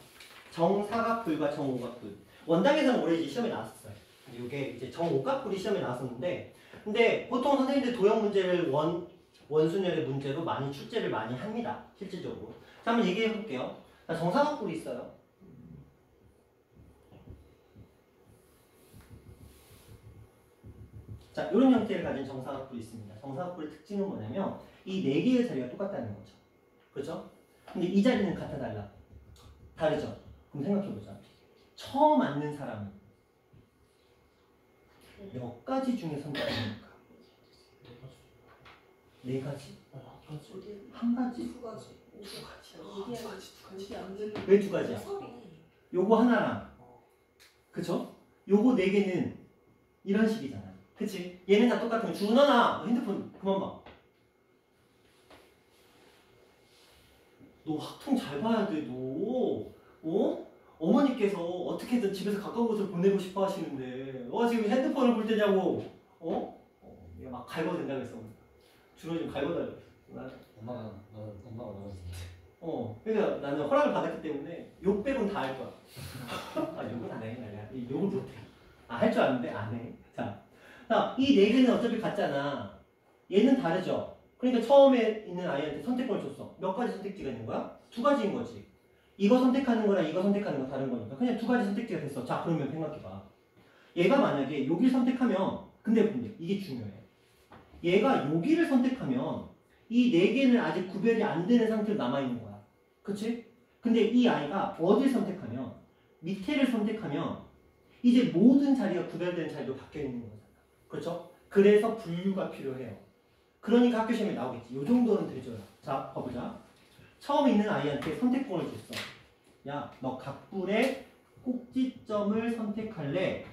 정사각뿔과 정오각뿔. 원당에서는 올해 이제 시험에 나왔었어요. 이게 이제 정오각뿔이 시험에 나왔었는데, 근데 보통 선생님들 도형 문제를 원순열의 문제로 많이 출제를 많이 합니다. 실질적으로. 자, 한번 얘기해 볼게요. 자, 정사각뿔이 있어요. 자, 이런 형태를 가진 정사각뿔이 있습니다. 정사각뿔의 특징은 뭐냐면 이 4개의 자리가 똑같다는 거죠. 그렇죠? 근데 이 자리는 같아 달라. 다르죠? 그럼 생각해보자. 처음 앉는 사람은 몇 가지 중에 선택합니까? 4가지? 한 가지? 두 가지. 왜 2가지야? 요거 하나랑 그쵸? 요거 4개는 이런 식이잖아. 그치? 얘는 다 똑같은 거. 준원아 핸드폰 그만 봐. 너 학통 잘 봐야 돼. 너 어머니께서 어떻게든 집에서 가까운 곳을 보내고 싶어 하시는데 지금 핸드폰을 볼 때냐고 얘 막 갈궈도 된다고 했어. 주로 좀 갈고달라. 엄마가 나왔는데. 그러니까 나는 허락을 받았기 때문에 욕 빼곤 다 할 거야. 아, 욕은 안 해. 내가 욕을 못해. 할 줄 아는데 안 해. 자, 이 네 개는 어차피 같잖아. 얘는 다르죠. 그러니까 처음에 있는 아이한테 선택권을 줬어. 몇 가지 선택지가 있는 거야? 두 가지인 거지. 이거 선택하는 거랑 이거 선택하는 거 다른 거니까 그냥 두 가지 선택지가 됐어. 자, 그러면 생각해봐. 얘가 만약에 여기를 선택하면 근데 이게 중요해. 얘가 여기를 선택하면 이 네 개는 아직 구별이 안 되는 상태로 남아있는 거야. 그치? 근데 이 아이가 어디를 선택하면 밑에를 선택하면 이제 모든 자리가 구별되는 자리로 바뀌어 있는 거잖아. 그렇죠? 그래서 분류가 필요해요. 그러니까 학교 시험에 나오겠지. 이 정도는 되죠. 자, 봐보자. 처음 있는 아이한테 선택권을 줬어. 야, 너 각불의 꼭지점을 선택할래?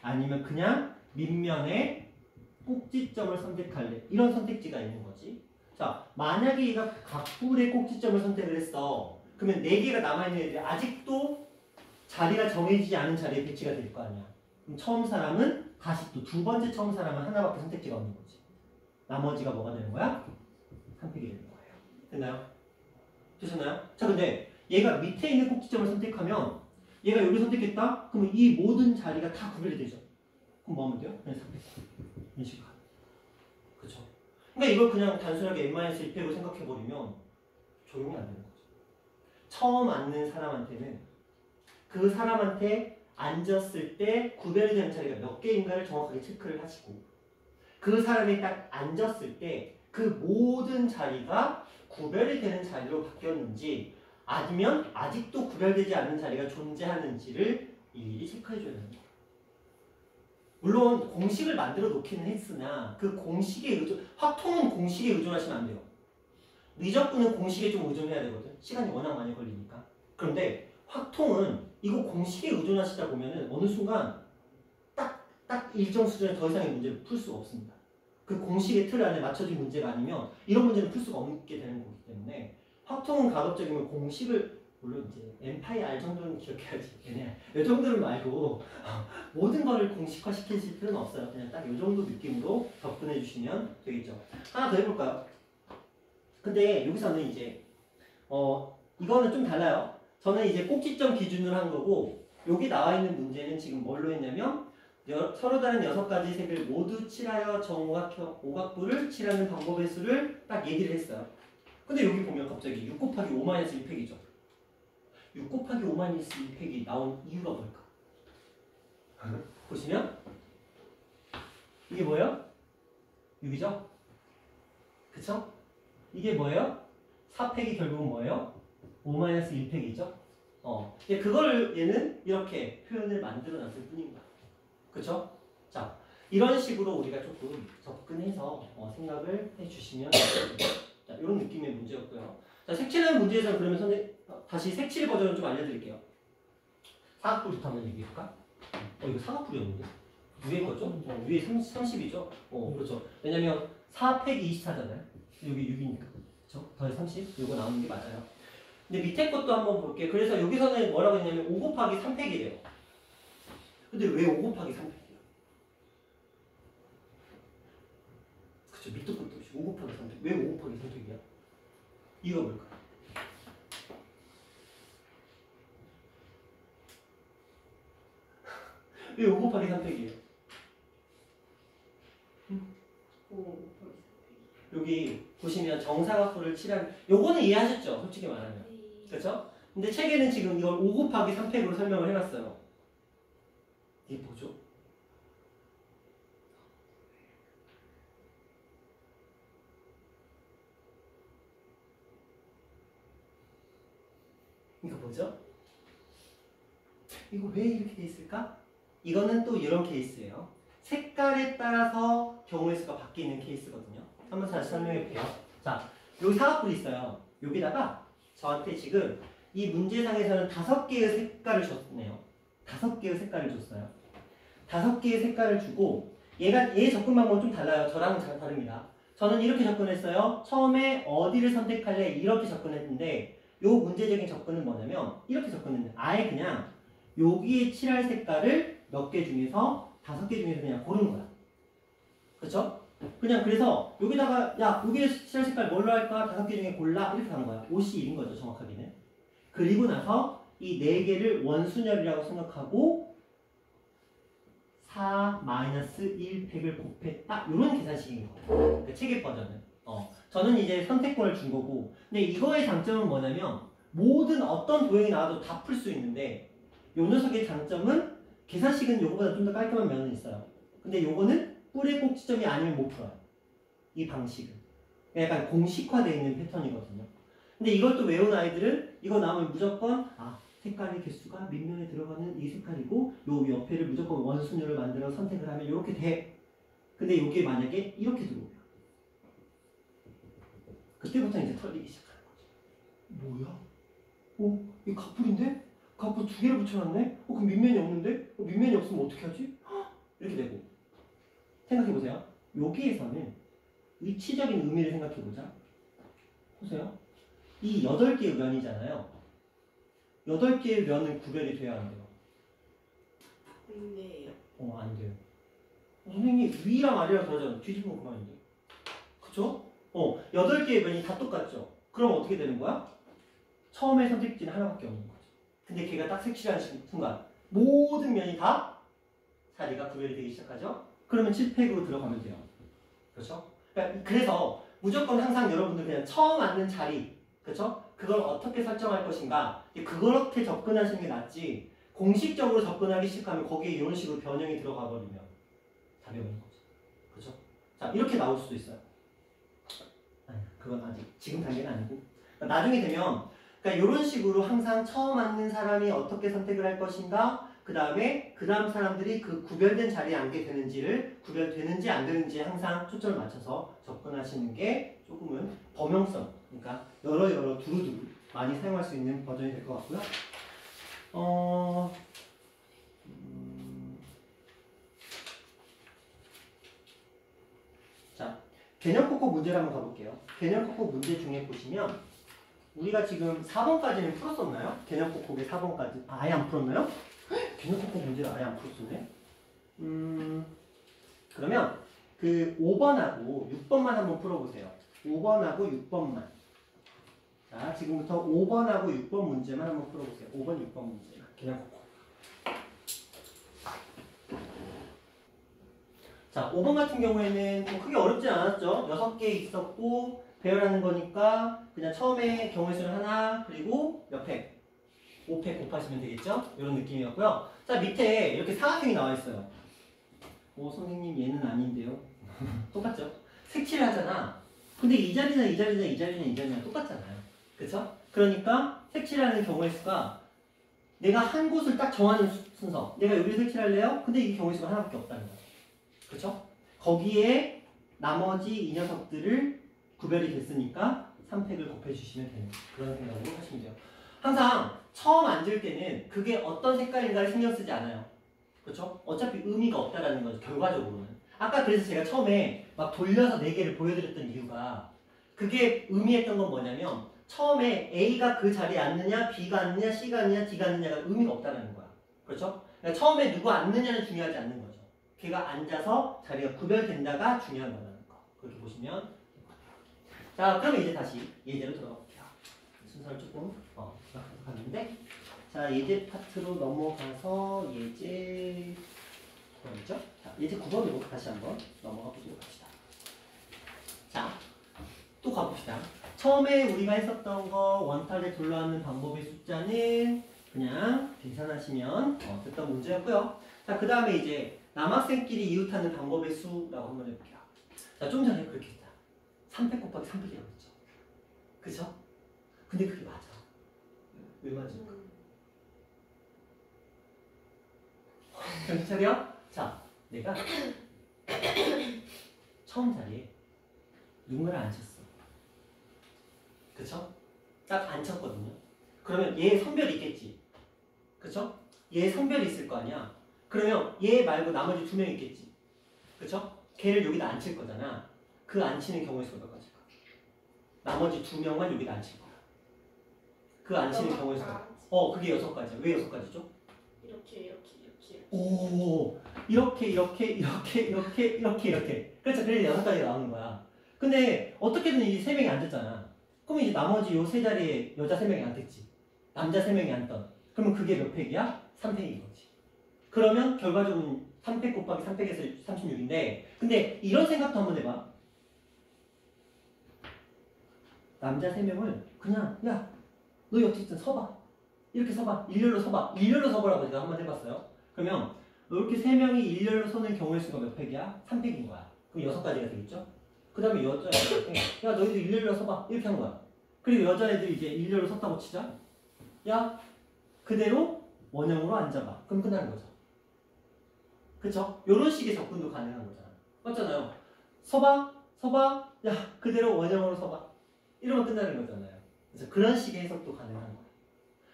아니면 그냥 밑면에 꼭지점을 선택할래? 이런 선택지가 있는 거지. 자, 만약에 얘가 각불의 꼭지점을 선택을 했어. 그러면 4개가 남아있는 애들이 아직도 자리가 정해지지 않은 자리에 배치가 될 거 아니야. 그럼 처음 사람은 다시 또 두 번째 처음 사람은 하나밖에 선택지가 없는 거지. 나머지가 뭐가 되는 거야? 선택이 되는 거예요. 됐나요? 되셨나요? 자, 근데 얘가 밑에 있는 꼭지점을 선택하면 얘가 여기 선택했다? 그러면 이 모든 자리가 다 구별이 되죠. 그럼 뭐 하면 돼요? 그냥 선택. 이런 식으로. 그쵸? 그러니까 이걸 그냥 단순하게 n-1팩으로 생각해버리면 적용이 안 되는 거죠. 처음 앉는 사람한테는 그 사람한테 앉았을 때 구별이 되는 자리가 몇 개인가를 정확하게 체크를 하시고 그 사람이 딱 앉았을 때 그 모든 자리가 구별이 되는 자리로 바뀌었는지 아니면 아직도 구별되지 않는 자리가 존재하는지를 일일이 체크해줘야 되는 거예요. 물론 공식을 만들어 놓기는 했으나 그 공식에 확통은 공식에 의존하시면 안 돼요. 미적분은 공식에 좀 의존해야 되거든. 시간이 워낙 많이 걸리니까. 그런데 확통은 이거 공식에 의존하시다 보면은 어느 순간 딱 일정 수준의 더 이상의 문제를 풀 수가 없습니다. 그 공식의 틀 안에 맞춰진 문제가 아니면 이런 문제는 풀 수가 없게 되는 거기 때문에 확통은 가급적이면 공식을 물론 이제 n파이 r 정도는 기억해야지. 그냥 이 정도는 말고 모든 거를 공식화 시키실 필요는 없어요. 그냥 딱 이 정도 느낌으로 접근해 주시면 되겠죠. 하나 더 해볼까요? 근데 여기서는 이제 이거는 좀 달라요. 저는 이제 꼭지점 기준으로 한 거고 여기 나와 있는 문제는 지금 뭘로 했냐면 서로 다른 6가지 색을 모두 칠하여 정오각형 오각부를 칠하는 방법의 수를 딱 얘기를 했어요. 근데 여기 보면 갑자기 6 곱하기 5-1팩이죠. 6 곱하기 5-1팩이 나온 이유가 뭘까? 보시면 이게 뭐예요? 6이죠? 그쵸? 이게 뭐예요? 4팩이 결국은 뭐예요? 5-1팩이죠? 근데 그걸 얘는 이렇게 표현을 만들어 놨을 뿐인 거야. 그쵸? 자, 이런 식으로 우리가 조금 접근해서 생각을 해주시면 됩니다. 자, 이런 느낌의 문제였고요. 자, 색칠하는 문제에서는 그러면 다시 색칠 버전을 좀 알려드릴게요. 사각뿔부터 한번 얘기해볼까? 이거 사각뿔이었는데? 위에 거죠? 위에 30이죠? 그렇죠. 왜냐면 4팩이 24잖아요. 여기 6이니까. 그쵸? 더해 30. 이거 나오는 게 맞아요. 근데 밑에 것도 한번 볼게요. 그래서 여기서는 뭐라고 했냐면 5 곱하기 3팩이래요. 근데 왜 5 곱하기 3팩이야? 그쵸, 밑도 끝도 없이 5 곱하기 3팩. 왜 5 곱하기 3팩이야? 이유가 뭘까? 왜 5 곱하기 3팩이에요? 여기 보시면 정사각부를 칠한 요거는 이해하셨죠? 솔직히 말하면. 그쵸? 근데 책에는 지금 이걸 5 곱하기 3팩으로 설명을 해놨어요. 이게 뭐죠? 이거 뭐죠? 이거 왜 이렇게 돼 있을까? 이거는 또 이런 케이스예요. 색깔에 따라서 경우의 수가 바뀌는 케이스거든요. 한번 다시 설명해 볼게요. 자, 여기 사각뿔이 있어요. 여기다가 저한테 지금 이 문제상에서는 5개의 색깔을 줬네요. 5개의 색깔을 줬어요. 5개의 색깔을 주고 얘 접근 방법은 좀 달라요. 저랑은 잘 다릅니다. 저는 이렇게 접근했어요. 처음에 어디를 선택할래? 이렇게 접근했는데 요 문제적인 접근은 뭐냐면 이렇게 접근했는데 아예 그냥 여기에 칠할 색깔을 몇 개 중에서 5개 중에서 그냥 고르는 거야. 그렇죠? 그냥 그래서 여기다가 야 여기 실 색깔 뭘로 할까? 5개 중에 골라 이렇게 하는 거야. 51인 거죠 정확하게는. 그리고 나서 이 4개를 원순열이라고 생각하고 4-1 100을 곱했다 이런 계산식인 거예요. 그 체계 버전은. 저는 이제 선택권을 준 거고 근데 이거의 장점은 뭐냐면 모든 어떤 도형이 나와도 다 풀 수 있는데 요 녀석의 장점은 계산식은 요거보다 좀 더 깔끔한 면은 있어요. 근데 요거는 뿔의 꼭지점이 아니면 못 풀어요. 이 방식은. 약간 공식화되어 있는 패턴이거든요. 근데 이걸 또 외운 아이들은 이거 나오면 무조건 색깔의 개수가 밑면에 들어가는 이 색깔이고 요 옆에를 무조건 원순열을 만들어 선택을 하면 이렇게 돼. 근데 요게 만약에 이렇게 들어오면 그때부터 이제 털리기 시작하는 거죠. 뭐야? 이거 갑풀인데? 갑풀 2개를 붙여놨네? 그럼 밑면이 없는데? 밑면이 없으면 어떻게 하지? 이렇게 되고 생각해보세요. 여기에서는 위치적인 의미를 생각해보자. 보세요. 이 8개의 면이잖아요. 8개의 면은 구별이 돼야 안 돼요? 네. 안 돼요. 선생님 위랑 아래랑 다르잖아. 뒤집으면 그만인데. 그쵸? 8개의 면이 다 똑같죠? 그럼 어떻게 되는 거야? 처음에 선택지는 하나밖에 없는 거죠. 근데 걔가 딱 색칠하는 순간 모든 면이 다 자리가 구별이 되기 시작하죠? 그러면 7팩으로 들어가면 돼요. 그렇죠? 그래서 무조건 항상 여러분들 그냥 처음 앉는 자리, 그렇죠? 그걸 어떻게 설정할 것인가, 그렇게 접근하시는 게 낫지. 공식적으로 접근하기 시작하면 거기에 이런 식으로 변형이 들어가 버리면 답이 없는 거죠. 그렇죠? 자, 이렇게 나올 수도 있어요. 아니, 그건 아직 지금 단계는 아니고 나중에 되면 이런 식으로 항상 처음 앉는 사람이 어떻게 선택을 할 것인가, 그 다음 사람들이 그 구별된 자리에 앉게 되는지를 구별되는지 안 되는지 항상 초점을 맞춰서 접근하시는 게 조금은 범용성, 그러니까 여러 두루두루 많이 사용할 수 있는 버전이 될 것 같고요. 자, 개념 코코 문제를 한번 가볼게요. 개념 코코 문제 중에 보시면 우리가 지금 4번까지는 풀었었나요? 개념 코코의 4번까지 아예 안 풀었나요? 개념 코코 문제를 아예 안 풀었었네. 그러면 그 5번하고 6번만 한번 풀어보세요. 5번하고 6번만. 자, 지금부터 5번하고 6번 문제만 한번 풀어보세요. 5번, 6번 문제. 개념 코코. 자, 5번 같은 경우에는 뭐 크게 어렵지 않았죠? 6개 있었고 배열하는 거니까 그냥 처음에 경우의 수는 하나, 그리고 몇 팩? 5팩 곱하시면 되겠죠? 이런 느낌이었고요. 자, 밑에 이렇게 사각형이 나와 있어요. 선생님 얘는 아닌데요? 똑같죠? 색칠을 하잖아. 근데 이 자리나 똑같잖아요. 그쵸? 그러니까 색칠하는 경우의 수가 내가 한 곳을 딱 정하는 순서. 내가 여기를 색칠할래요? 근데 이 경우의 수가 하나밖에 없다는 거죠. 그쵸? 거기에 나머지 이 녀석들을 구별이 됐으니까 3팩을 곱해주시면 되는 그런 생각으로 하시면 돼요. 항상 처음 앉을 때는 그게 어떤 색깔인가를 신경 쓰지 않아요. 그렇죠? 어차피 의미가 없다라는 거죠. 결과적으로는. 아까 그래서 제가 처음에 막 돌려서 4개를 보여드렸던 이유가 그게 의미했던 건 뭐냐면 처음에 A가 그 자리에 앉느냐, B가 앉느냐, C가 앉느냐, D가 앉느냐가 의미가 없다는 거야. 그렇죠? 그러니까 처음에 누가 앉느냐는 중요하지 않는 거죠. 걔가 앉아서 자리가 구별된다가 중요한 거라는 거. 그렇게 보시면. 자, 그러면 이제 다시 예제로 들어가 볼게요. 순서를 조금 갔는데, 자, 예제 파트로 넘어가서 예제 9번이죠? 자, 예제 9번으로 다시 한번 넘어가 보도록 합시다. 자, 또 가봅시다. 처음에 우리가 했었던 거 원탈에 둘러앉는 방법의 숫자는 그냥 계산하시면 됐던 문제였고요. 자, 그 다음에 이제 남학생끼리 이웃하는 방법의 수라고 한번 해볼게요. 자, 좀 전에 그렇게 했다. 3팩 곱하기 3팩이라고 했죠. 그쵸? 근데 그게 맞아. 왜 맞을까? 정신 차려? 자, 내가 처음 자리에 누군가를 앉혔어. 그쵸? 딱 앉혔거든요. 그러면 얘 성별이 있겠지. 그쵸? 얘 성별이 있을 거 아니야. 그러면 얘 말고 나머지 2명 있겠지. 그쵸? 걔를 여기다 앉힐 거잖아. 그 앉히는 경우의 수가 몇 가지일까? 나머지 2명만 여기다 앉힐 거야. 그 앉히는 경우의 수가. 그게 6가지야. 왜 6가지죠? 이렇게. 오, 이렇게 그렇죠. 그래서 6가지가 나오는 거야. 근데 어떻게든 이 3명이 앉았잖아. 그럼 이제 나머지 요 3자리에 여자 3명이 앉겠지. 남자 3명이 앉던. 그러면 그게 몇 팩이야? 3팩인 거지. 그러면 결과적으로 3팩 곱하기 3팩에서 36인데 근데 이런 생각도 한번 해봐. 남자 3명을 그냥 야 너 어쨌든 서봐. 이렇게 서봐. 일렬로 서봐. 일렬로 서보라고 제가 한번 해봤어요. 그러면 이렇게 3명이 일렬로 서는 경우의 수가 몇 팩이야? 3팩인 거야. 그럼 6가지가 되겠죠? 그 다음에 여자애들한테 야 너희들 일렬로 서봐. 이렇게 한 거야. 그리고 여자애들 이제 일렬로 섰다고 치자. 야 그대로 원형으로 앉아봐. 그럼 끝나는 거죠. 그쵸? 요런 식의 접근도 가능한 거잖아. 맞잖아요. 서봐. 야 그대로 원형으로 서봐. 이러면 끝나는 거잖아요. 그래서 그런 식의 해석도 가능한 거예요.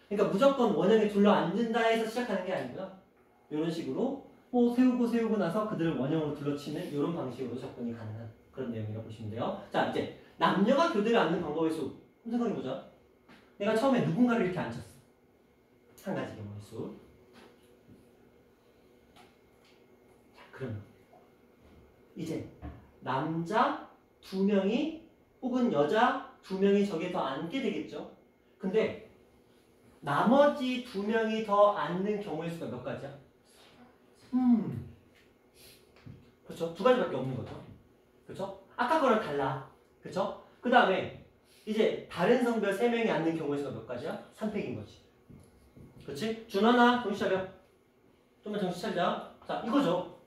그러니까 무조건 원형에 둘러앉는다 해서 시작하는 게 아니고요. 이런 식으로 세우고 나서 그들을 원형으로 둘러치는 이런 방식으로 접근이 가능한 그런 내용이라고 보시면 돼요. 자 이제 남녀가 교대를 앉는 방법의 수 한번 생각해보자. 내가 처음에 누군가를 이렇게 앉혔어. 한 가지 경우의 수. 자 그러면 이제 남자 2명이 혹은 여자 2명이 저기에 더 앉게 되겠죠. 근데 나머지 2명이 더 앉는 경우의 수가 몇 가지야? 그렇죠. 2가지밖에 없는 거죠. 그렇죠? 아까 거랑 달라. 그렇죠? 그 다음에 이제 다른 성별 3명이 앉는 경우의 수가 몇 가지야? 3팩인 거지. 그렇지? 준하나 정신 차려. 좀만 정신 차리자. 자 이거죠.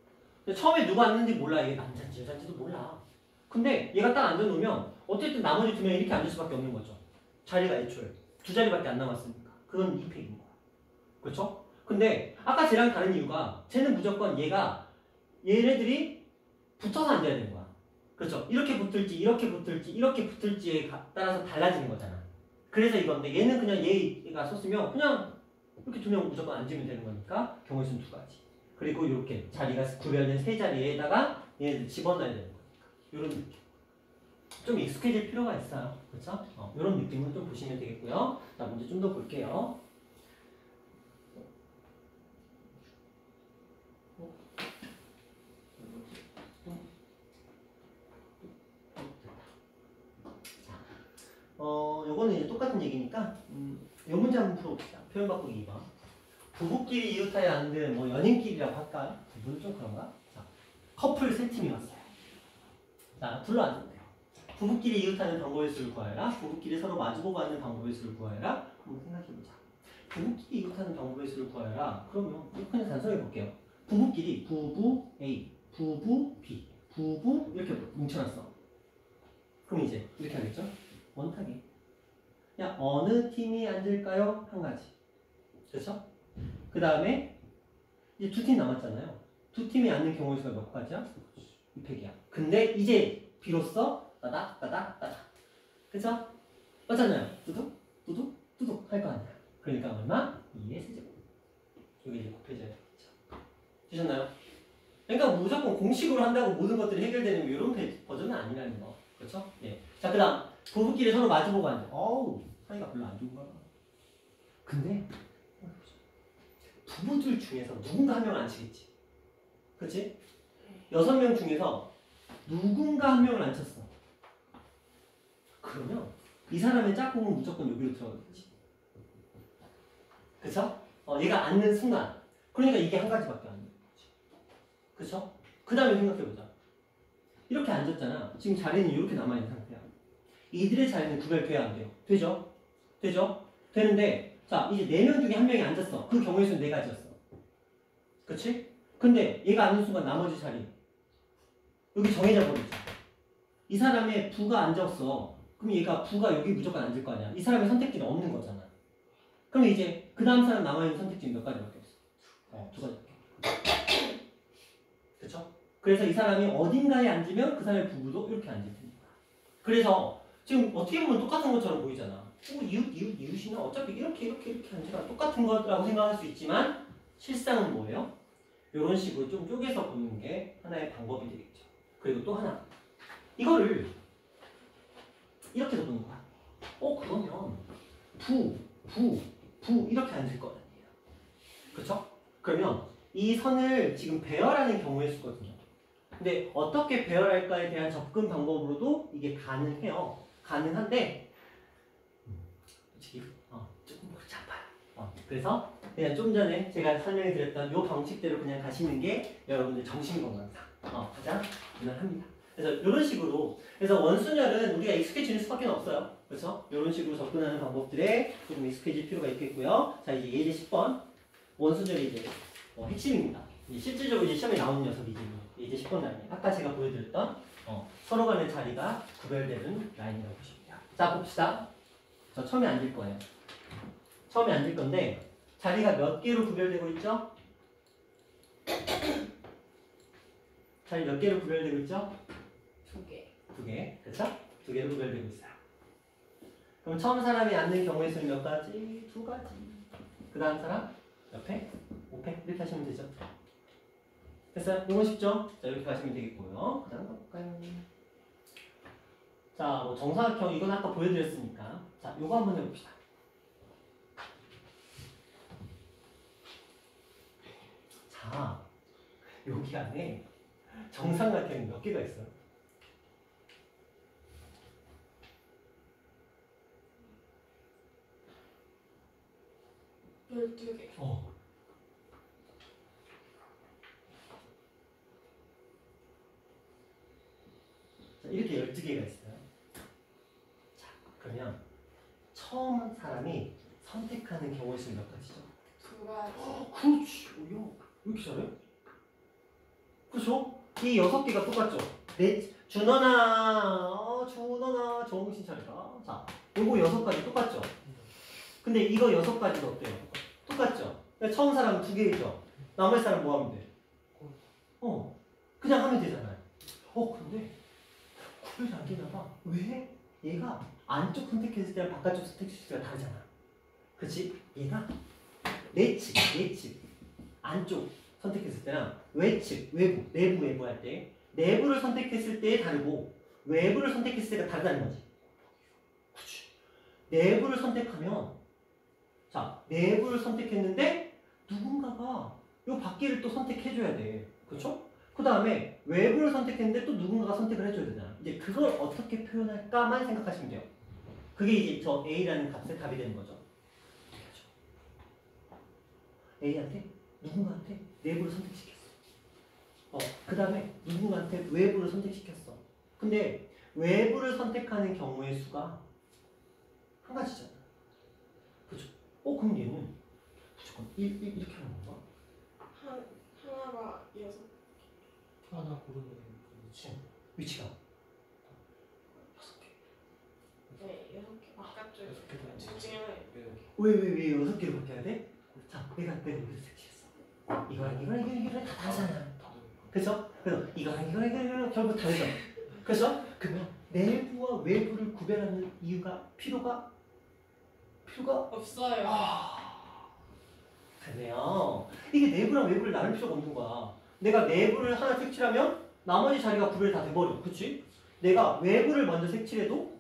처음에 누가 앉는지 몰라. 이게 남자인지 여자인지도 몰라. 근데 얘가 딱 앉아놓으면 어쨌든 나머지 2명이 이렇게 앉을 수밖에 없는 거죠. 자리가 애초에 2자리밖에 안 남았으니까. 그건 2팩인 거야. 그렇죠? 근데 아까 쟤랑 다른 이유가 쟤는 무조건 얘네들이 붙어서 앉아야 되는 거야. 그렇죠? 이렇게 붙을지에 따라서 달라지는 거잖아. 그래서 이건데 얘는 그냥 얘가 섰으면 그냥 이렇게 2명 무조건 앉으면 되는 거니까 경우의 수는 2가지. 그리고 이렇게 자리가 구별된 3자리에다가 얘네들 집어넣어야 되는 거니까. 이런 느낌. 좀 익숙해질 필요가 있어요. 그렇죠? 이런 느낌을 좀 보시면 되겠고요. 자, 문제 좀 더 볼게요. 요거는 이제 똑같은 얘기니까 요 문제 한번 풀어봅시다. 표현 바꾸기 2번. 부부끼리 이웃하여 앉는 연인끼리라고 할까요? 부부는 좀 그런가? 자, 커플 세 팀이 왔어요. 자, 둘러 앉으면 돼요. 부부끼리 이웃하는 방법의 수를 구하여라. 부부끼리 서로 마주보고 앉는 방법의 수를 구하여라. 한번 생각해보자. 부부끼리 이웃하는 방법의 수를 구하여라. 그러면 그냥 단순하게 볼게요. 부부끼리 부부 A, 부부 B, 부부 이렇게 뭉쳐놨어. 그럼 이제 이렇게 하겠죠? 원탁이. 야 어느 팀이 앉을까요? 한 가지. 그렇죠? 그 다음에 이제 2팀 남았잖아요. 2팀이 앉는 경우의 수가 몇 가지야? 2팩이야. 근데 이제 비로소 따닥 그쵸? 맞잖아요. 뚜둑 할 거 아니야. 그러니까 얼마? 2의 세제곱. 여기 이제 곱해져야 되겠죠. 되셨나요? 그러니까 무조건 공식으로 한다고 모든 것들이 해결되는 이런 버전은 아니라는 거. 그렇죠? 예. 자, 그 다음 부부끼리 서로 마주보고 앉아. 어우, 사이가 별로 안 좋은 거야. 근데 부부들 중에서 누군가 한 명을 앉히겠지. 그렇지? 6명 중에서 누군가 한 명을 앉혔어. 그러면 이 사람의 짝꿍은 무조건 여기로 들어가겠지. 그쵸? 얘가 앉는 순간. 그러니까 이게 한 가지밖에 안 되는 거지. 그쵸? 그 다음에 생각해보자. 이렇게 앉았잖아. 지금 자리는 이렇게 남아있는 상태야. 이들의 자리는 구별돼야 안 돼요. 되죠? 되는데 자 이제 4명 중에 1명이 앉았어. 그 경우의 수는 4가지였어. 그치? 근데 얘가 앉는 순간 나머지 자리 여기 정해져 버리죠. 이 사람의 부가 앉았어. 그럼 얘가 부가 여기 무조건 앉을 거 아니야. 이 사람의 선택지는 없는 거잖아. 그럼 이제 그 다음 사람 남아있는 선택지는 몇 가지밖에 없어? 2가지밖에. 그쵸? 그래서 이 사람이 어딘가에 앉으면 그 사람의 부부도 이렇게 앉을 테니까. 그래서 지금 어떻게 보면 똑같은 것처럼 보이잖아. 이웃이는 어차피 이렇게 앉으라 똑같은 거라고 생각할 수 있지만 실상은 뭐예요? 이런 식으로 좀 쪼개서 보는 게 하나의 방법이 되겠죠. 그리고 또 하나. 이거를 이렇게도 보는 거야. 그러면 부 이렇게 앉을 거 아니에요. 그쵸? 그러면 이 선을 지금 배열하는 경우의 수거든요. 근데 어떻게 배열할까에 대한 접근 방법으로도 이게 가능해요. 가능한데 솔직히 조금 복잡해요. 그래서 그냥 좀 전에 제가 설명해 드렸던 이 방식대로 그냥 가시는 게 여러분들 정신건강상 가장 무난합니다. 그래서 이런 식으로 그래서 원순열은 우리가 익숙해지는 수밖에 없어요. 그래서 이런 식으로 접근하는 방법들에 조금 익숙해질 필요가 있겠고요. 자 이제 예제 10번 원순열이 이제 핵심입니다. 이제 실질적으로 이제 시험에 나오는 녀석이지 예제 10번 라인. 아까 제가 보여드렸던 서로 간의 자리가 구별되는 라인이라고 보시면 돼요. 자 봅시다. 저 처음에 앉을 거예요. 처음에 앉을 건데 자리가 몇 개로 구별되고 있죠? 자리 몇 개로 구별되고 있죠? 2개. 2개. 그렇죠? 2개로 구별되고 있어요. 그럼 처음 사람이 앉는 경우의 수는 몇 가지? 2가지. 그 다음 사람? 옆에? 5패? 이렇게 하시면 되죠. 됐어요? 이건 쉽죠? 자 이렇게 가시면 되겠고요. 그 다음 가볼까요? 자, 뭐 정사각형 이건 아까 보여드렸으니까 자, 요거 한번 해봅시다. 자, 여기 안에 정삼각형이 몇 개가 있어요? 별 12개. 자, 이렇게 12개가 있어요. 자, 그러면 처음 사람이 선택하는 경우의 수는 몇 가지죠? 2가지. 그렇지. 왜 이렇게 잘해? 그렇죠? 이 6개가 똑같죠? 준원아, 정신 차려라. 자, 요거 6가지 똑같죠? 근데 이거 6가지도 어때요? 똑같죠? 그러니까 처음 사람은 2개이죠? 나머지 사람 뭐 하면 돼? 그냥 하면 되잖아요. 근데 구별이 안 되나 봐. 왜? 얘가 안쪽 선택했을 때랑 바깥쪽 선택했을 때가 다르잖아. 그치? 얘가 내측, 안쪽 선택했을 때랑 외측, 내부 할 때 내부를 선택했을 때 다르고 외부를 선택했을 때가 다르다는 거지. 그치? 내부를 선택하면 자, 내부를 선택했는데 누군가가 요 밖에를 또 선택해줘야 돼. 그쵸? 그 다음에 외부를 선택했는데 또 누군가가 선택을 해줘야 되잖아. 이제 그걸 어떻게 표현할까만 생각하시면 돼요. 그게 이제 저 A라는 값의 답이 되는 거죠. A한테 누군가한테 내부를 선택시켰어. 그 다음에 누군가한테 외부를 선택시켰어. 근데 외부를 선택하는 경우의 수가 한 가지잖아. 그죠? 그럼 얘는 무조건 이렇게 하는 건가? 하나가 6개. 하나 고르면 그렇지. 위치가 6개. 네, 6개. 바깥쪽에. 6개 둘 중에 하나. 왜 6개를 바뀌어야 돼? 자, 내가 여기서 색칠했어. 이거랑 다 다르잖아. 그죠? 그래서 이거랑 결국 다르죠. 그래서 그러면 내부와 외부를 구별하는 이유가 필요가 없어요. 그래요. 이게 내부랑 외부를 나눌 필요가 없는 거야. 내가 내부를 하나 색칠하면 나머지 자리가 구별이 다 돼버려. 그치? 내가 외부를 먼저 색칠해도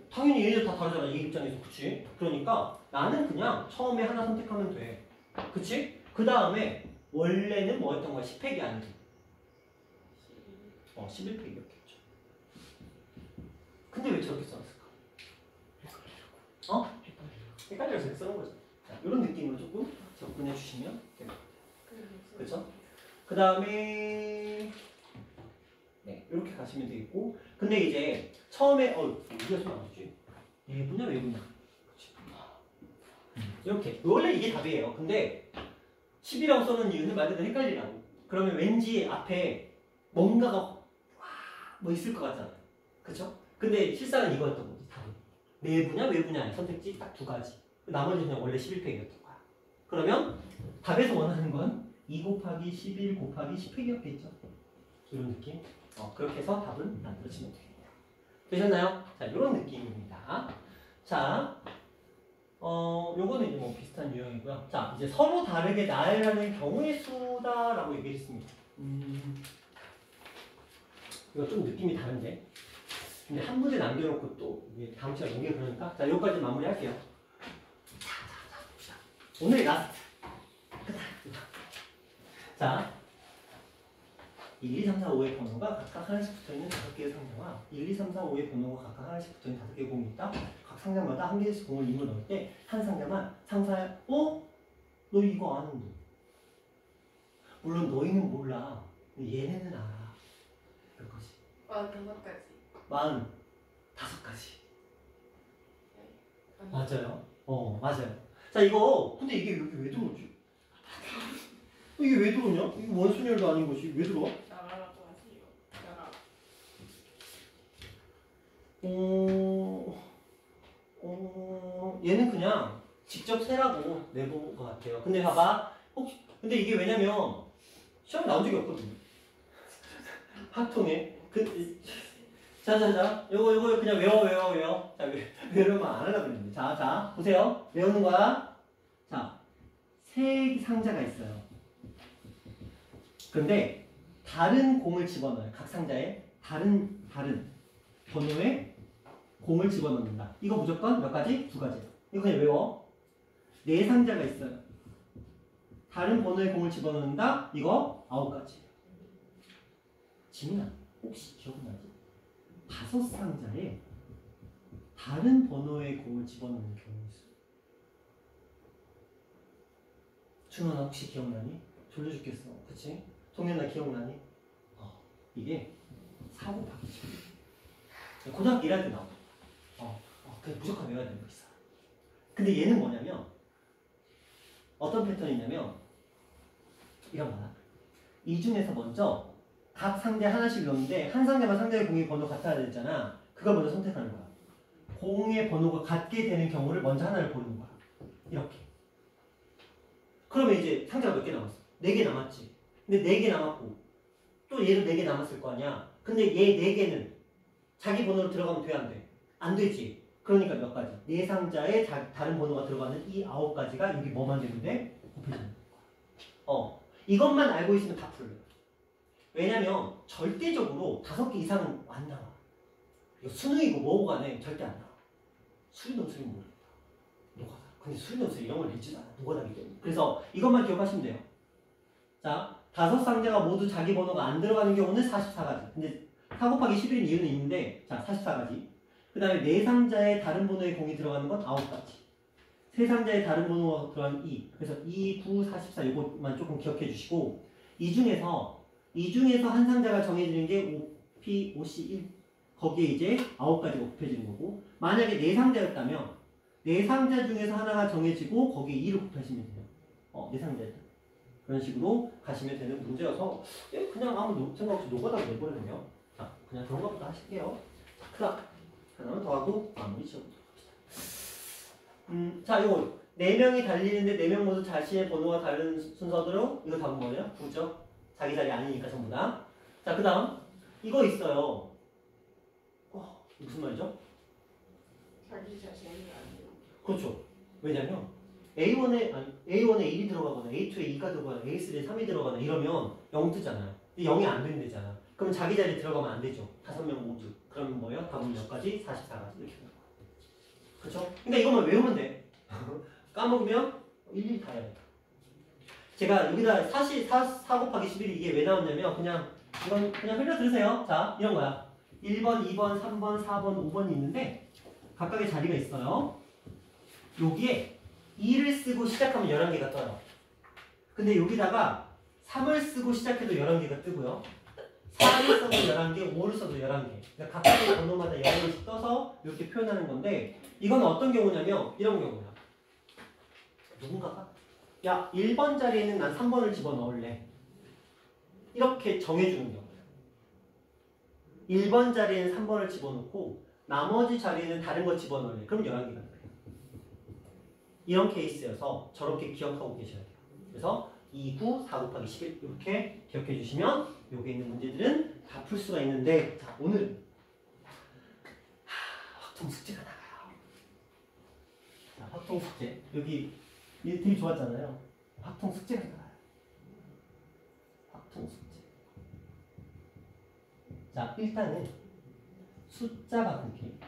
당연히 얘네들 다 다르잖아. 얘 입장에서. 그치? 그러니까 나는 그냥 처음에 하나 선택하면 돼. 그치? 그 다음에 원래는 뭐였던 거야? 10팩이 아니지. 11팩이었겠죠. 근데 왜 저렇게 써놨을까? 헷갈려서 이렇게 쓰는 거죠. 자, 이런 느낌으로 조금 접근해 주시면 됩니다. 그렇죠? 그 다음에 이렇게 가시면 되겠고, 근데 이제 처음에 우리가 좀 안 주지? 내부냐 외부냐? 이렇게 원래 이게 답이에요. 근데 10이라고 써놓은 이유는 말 그대로 헷갈리라고. 그러면 왠지 앞에 뭔가가 뭐 있을 것 같잖아요. 그쵸? 근데 실상은 이거였던 거지. 답은 내부냐 외부냐의 선택지 딱 2가지. 나머지는 원래 11팩이었던 거야. 그러면 답에서 원하는 건 2 곱하기 11 곱하기 10팩이었겠죠. 이런 느낌. 그렇게 해서 답은 만들어지면 되겠네요. 되셨나요? 자, 이런 느낌입니다. 자, 요거는 이제 뭐 비슷한 유형이고요. 자, 이제 서로 다르게 나열하는 경우의 수다라고 얘기했습니다. 이거 좀 느낌이 다른데. 근데 한 문제 남겨놓고 또 이게 다음 시간에 넘겨 그러니까 자, 여기까지 마무리할게요. 자, 봅시다. 오늘 라스트. 자, 1, 2, 3, 4, 5의 번호가 각각 하나씩 붙어있는 5개의 상자와 1, 2, 3, 4, 5의 번호가 각각 하나씩 붙어있는 5개의 공이 있다. 각 상자마다 한 개씩 공을 입을 넣을 때 한 상자만 상사야, 너 이거 아는데. 물론 너희는 몰라. 근데 얘네는 알아. 그것이. 5가지. 45가지. 네. 맞아요. 맞아요. 자, 이거 근데 이게 여기 왜 들어오지? 이게 왜 들어오냐? 이게 원순열도 아닌 것이 왜 들어와? 나라라고 하세요. 나라. 얘는 그냥 직접 세라고 내본 것 같아요. 근데 봐봐. 혹시 근데 이게 왜냐면 시험에 나온 적이 없거든요. 학통에. 자자자. 요거 그냥 외워. 자, 외우면 안 하려고 그랬는데. 자, 보세요. 외우는 거야. 자, 세 상자가 있어요. 근데 다른 공을 집어넣어요. 각 상자에 다른 번호의 공을 집어넣는다. 이거 무조건 몇 가지? 2가지. 이거 그냥 외워. 네 상자가 있어요. 다른 번호의 공을 집어넣는다. 이거 9가지. 지민아, 혹시 기억나지? 5상자에 다른 번호의 공을 집어넣는 경우 있어. 준원아, 혹시 기억나니? 졸려 죽겠어. 그치? 동현아, 기억나니? 이게 4 곱하기 10. 고등학교 1할 때 나와. 그냥 무조건 외워야 되는 거 있어. 근데 얘는 뭐냐면 어떤 패턴이냐면 이런 거야. 이 중에서 먼저 각 상자에 하나씩 넣는데 한 상자만 상자의 공의 번호 같아야 되잖아. 그걸 먼저 선택하는 거야. 공의 번호가 같게 되는 경우를 먼저 하나를 고르는 거야. 이렇게. 그러면 이제 상자가 몇 개 남았어? 4개 남았지. 근데 4개 남았고 또 얘도 4개 남았을 거 아니야. 근데 얘 4개는 자기 번호로 들어가면 돼, 안 돼? 안 되지. 그러니까 몇 가지? 네 상자에 다른 번호가 들어가는 이 9가지가 여기 뭐만 되면 돼? 곱해지는 거야. 이것만 알고 있으면 다 풀려. 왜냐면 절대적으로 5개 이상은 안 나와. 이거 수능이고 뭐고 간에 절대 안 나와. 수리논술이 모르겠다. 노가다. 근데 수리논술 이런 걸 읽지도 않아. 노가다기 때문에. 그래서 이것만 기억하시면 돼요. 자, 5상자가 모두 자기 번호가 안 들어가는 경우는 44가지. 근데 4 곱하기 11인 이유는 있는데, 자, 44가지. 그 다음에 4상자에 다른 번호의 공이 들어가는 건 9가지. 3상자에 다른 번호가 들어가는 2. 그래서 2, 9, 44 이것만 조금 기억해 주시고, 이 중에서 한 상자가 정해지는 게 OP51. 거기에 이제 9가지가 곱해지는 거고, 만약에 4상자였다면 4상자 중에서 하나가 정해지고 거기에 2를 곱하시면 돼요. 4상자였다. 그런 식으로 가시면 되는 문제여서 그냥 아무 생각 없이 노가다로 내버리네요. 자, 그냥 그런 것부터 하실게요. 자, 그다음 하나만 더 하고 마무리 지어보도록 합시다. 자, 이거 4명이 달리는데 4명 모두 자신의 번호가 다른 순서대로 이거 답은 뭐예요? 9죠? 자기 자리 아니니까 전부 다. 자, 그다음 이거 있어요. 무슨 말이죠? 자기 자신이 아니에요. 그렇죠. 왜냐면 A1에 1이 들어가거나 A2에 2가 들어가거나 A3에 3이 들어가거나 이러면 0 뜨잖아요. 0이 안 된대잖아. 그럼 자기 자리에 들어가면 안 되죠. 5명 모두. 그러면 뭐예요? 답은 몇 가지? 44가지 이렇게 되는 거예요. 그렇죠? 그러니까 이것만 외우면 돼. 까먹으면 일일이 다 해야 돼. 제가 여기다 4 곱하기 11이 이게 왜 나왔냐면 이건 그냥 흘려 들으세요. 자, 이런 거야. 1번, 2번, 3번, 4번, 5번이 있는데 각각의 자리가 있어요. 여기에 2를 쓰고 시작하면 11개가 떠요. 근데 여기다가 3을 쓰고 시작해도 11개가 뜨고요. 4를 써도 11개, 5를 써도 11개. 그러니까 각각의 번호마다 11개씩 떠서 이렇게 표현하는 건데 이건 어떤 경우냐면 이런 경우야. 누군가가 야, 1번 자리에는 난 3번을 집어넣을래. 이렇게 정해주는 경우예요. 1번 자리에는 3번을 집어넣고 나머지 자리에는 다른 거 집어넣을래. 그럼 11개가 돼요. 이런 케이스여서 저렇게 기억하고 계셔야 돼요. 그래서 2, 9, 4 곱하기 11 이렇게 기억해 주시면 여기 있는 문제들은 다 풀 수가 있는데 자, 오늘은 확통 숙제가 나가요. 자, 확통 숙제. 여기 얘 되게 좋았잖아요. 확통 숙제가 나가요. 확통 숙제. 자, 일단은 숫자 바꾸기.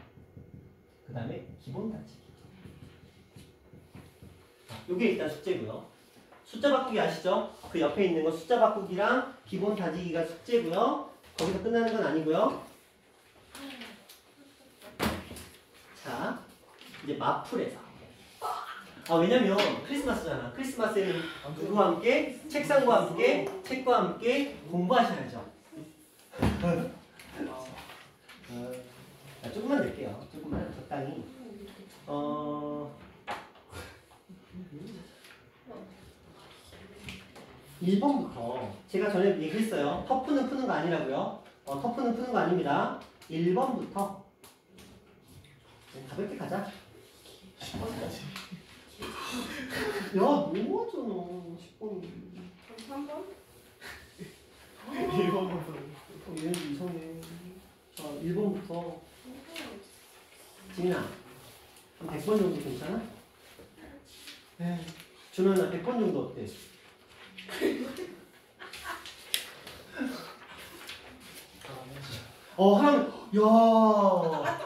그 다음에 기본 다지기. 요게 일단 숙제고요. 숫자 바꾸기 아시죠? 그 옆에 있는 거 숫자 바꾸기랑 기본 다지기가 숙제고요. 거기서 끝나는 건 아니고요. 자, 이제 맞풀에서. 왜냐면 크리스마스잖아. 크리스마스에는 누구와 함께? 책상과 함께, 책과 함께 공부하셔야죠. 자, 조금만 낼게요. 조금만 적당히. 1번부터 제가 전에 얘기했어요. 터프는 푸는 거 아니라고요. 터프는 푸는 거 아닙니다. 1번부터 가볍게 가자. 야, 너무하잖아. 10번. 3번? 1번부터. 얘는 이상해. 자, 1번부터. 지민아, 한 100번 정도 괜찮아? 준호나 100번 정도 어때? 하나는, 야.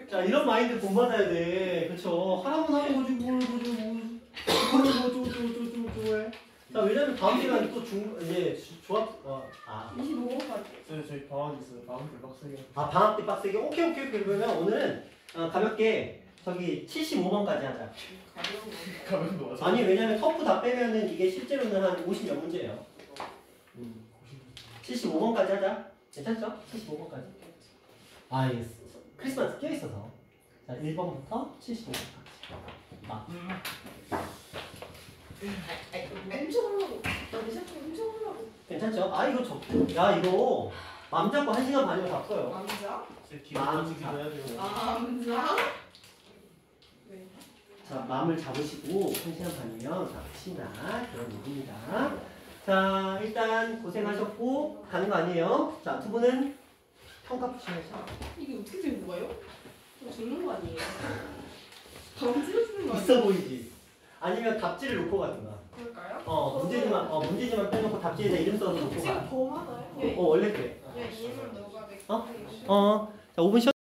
자, 이런 마인드 본받아야 돼. 그쵸? 하나만 하는 거지, 뭘, 해. 자, 왜냐면 다음 시간에 또 이제 조합, 25번까지. 저희 방학 있어요. 방학 때 빡세게. 방학 때 빡세게? 오케이. 그러면 오늘은 가볍게 저기 75번까지 하자. 가면 뭐 아니, 왜냐면 터프 다 빼면은 이게 실제로는 한 50몇 문제예요. 75번까지 하자. 괜찮죠? 75번까지. 이게 크리스마스 껴있어서. 자, 1번부터 75번까지. 엄청 하려고. 나 미션도 엄청 하려고. 괜찮죠? 이거 이거 맘 잡고 1시간 반이면 다 풀어요. 남자? 기본적이기도 해야 되고. 남자? 네. 자, 마음을 잡으시고 1시간 반이면 다 푸신다. 그런 얘기입니다. 자, 일단 고생하셨고 가는 거 아니에요? 자, 두 분은 평가 푸셔야죠. 이게 어떻게 된 거예요? 저 죽는 거 아니에요? 다음 찢어지는 거 아니에요? 있어 보이지? 아니면 답지를 놓고 가든가. 그럴까요? 문제지만 빼놓고 답지에다 이름 써서 놓고 지금 가. 더 많아요? 원래 그래. 야, 이름을 너가 내 자, 5분 쉬어.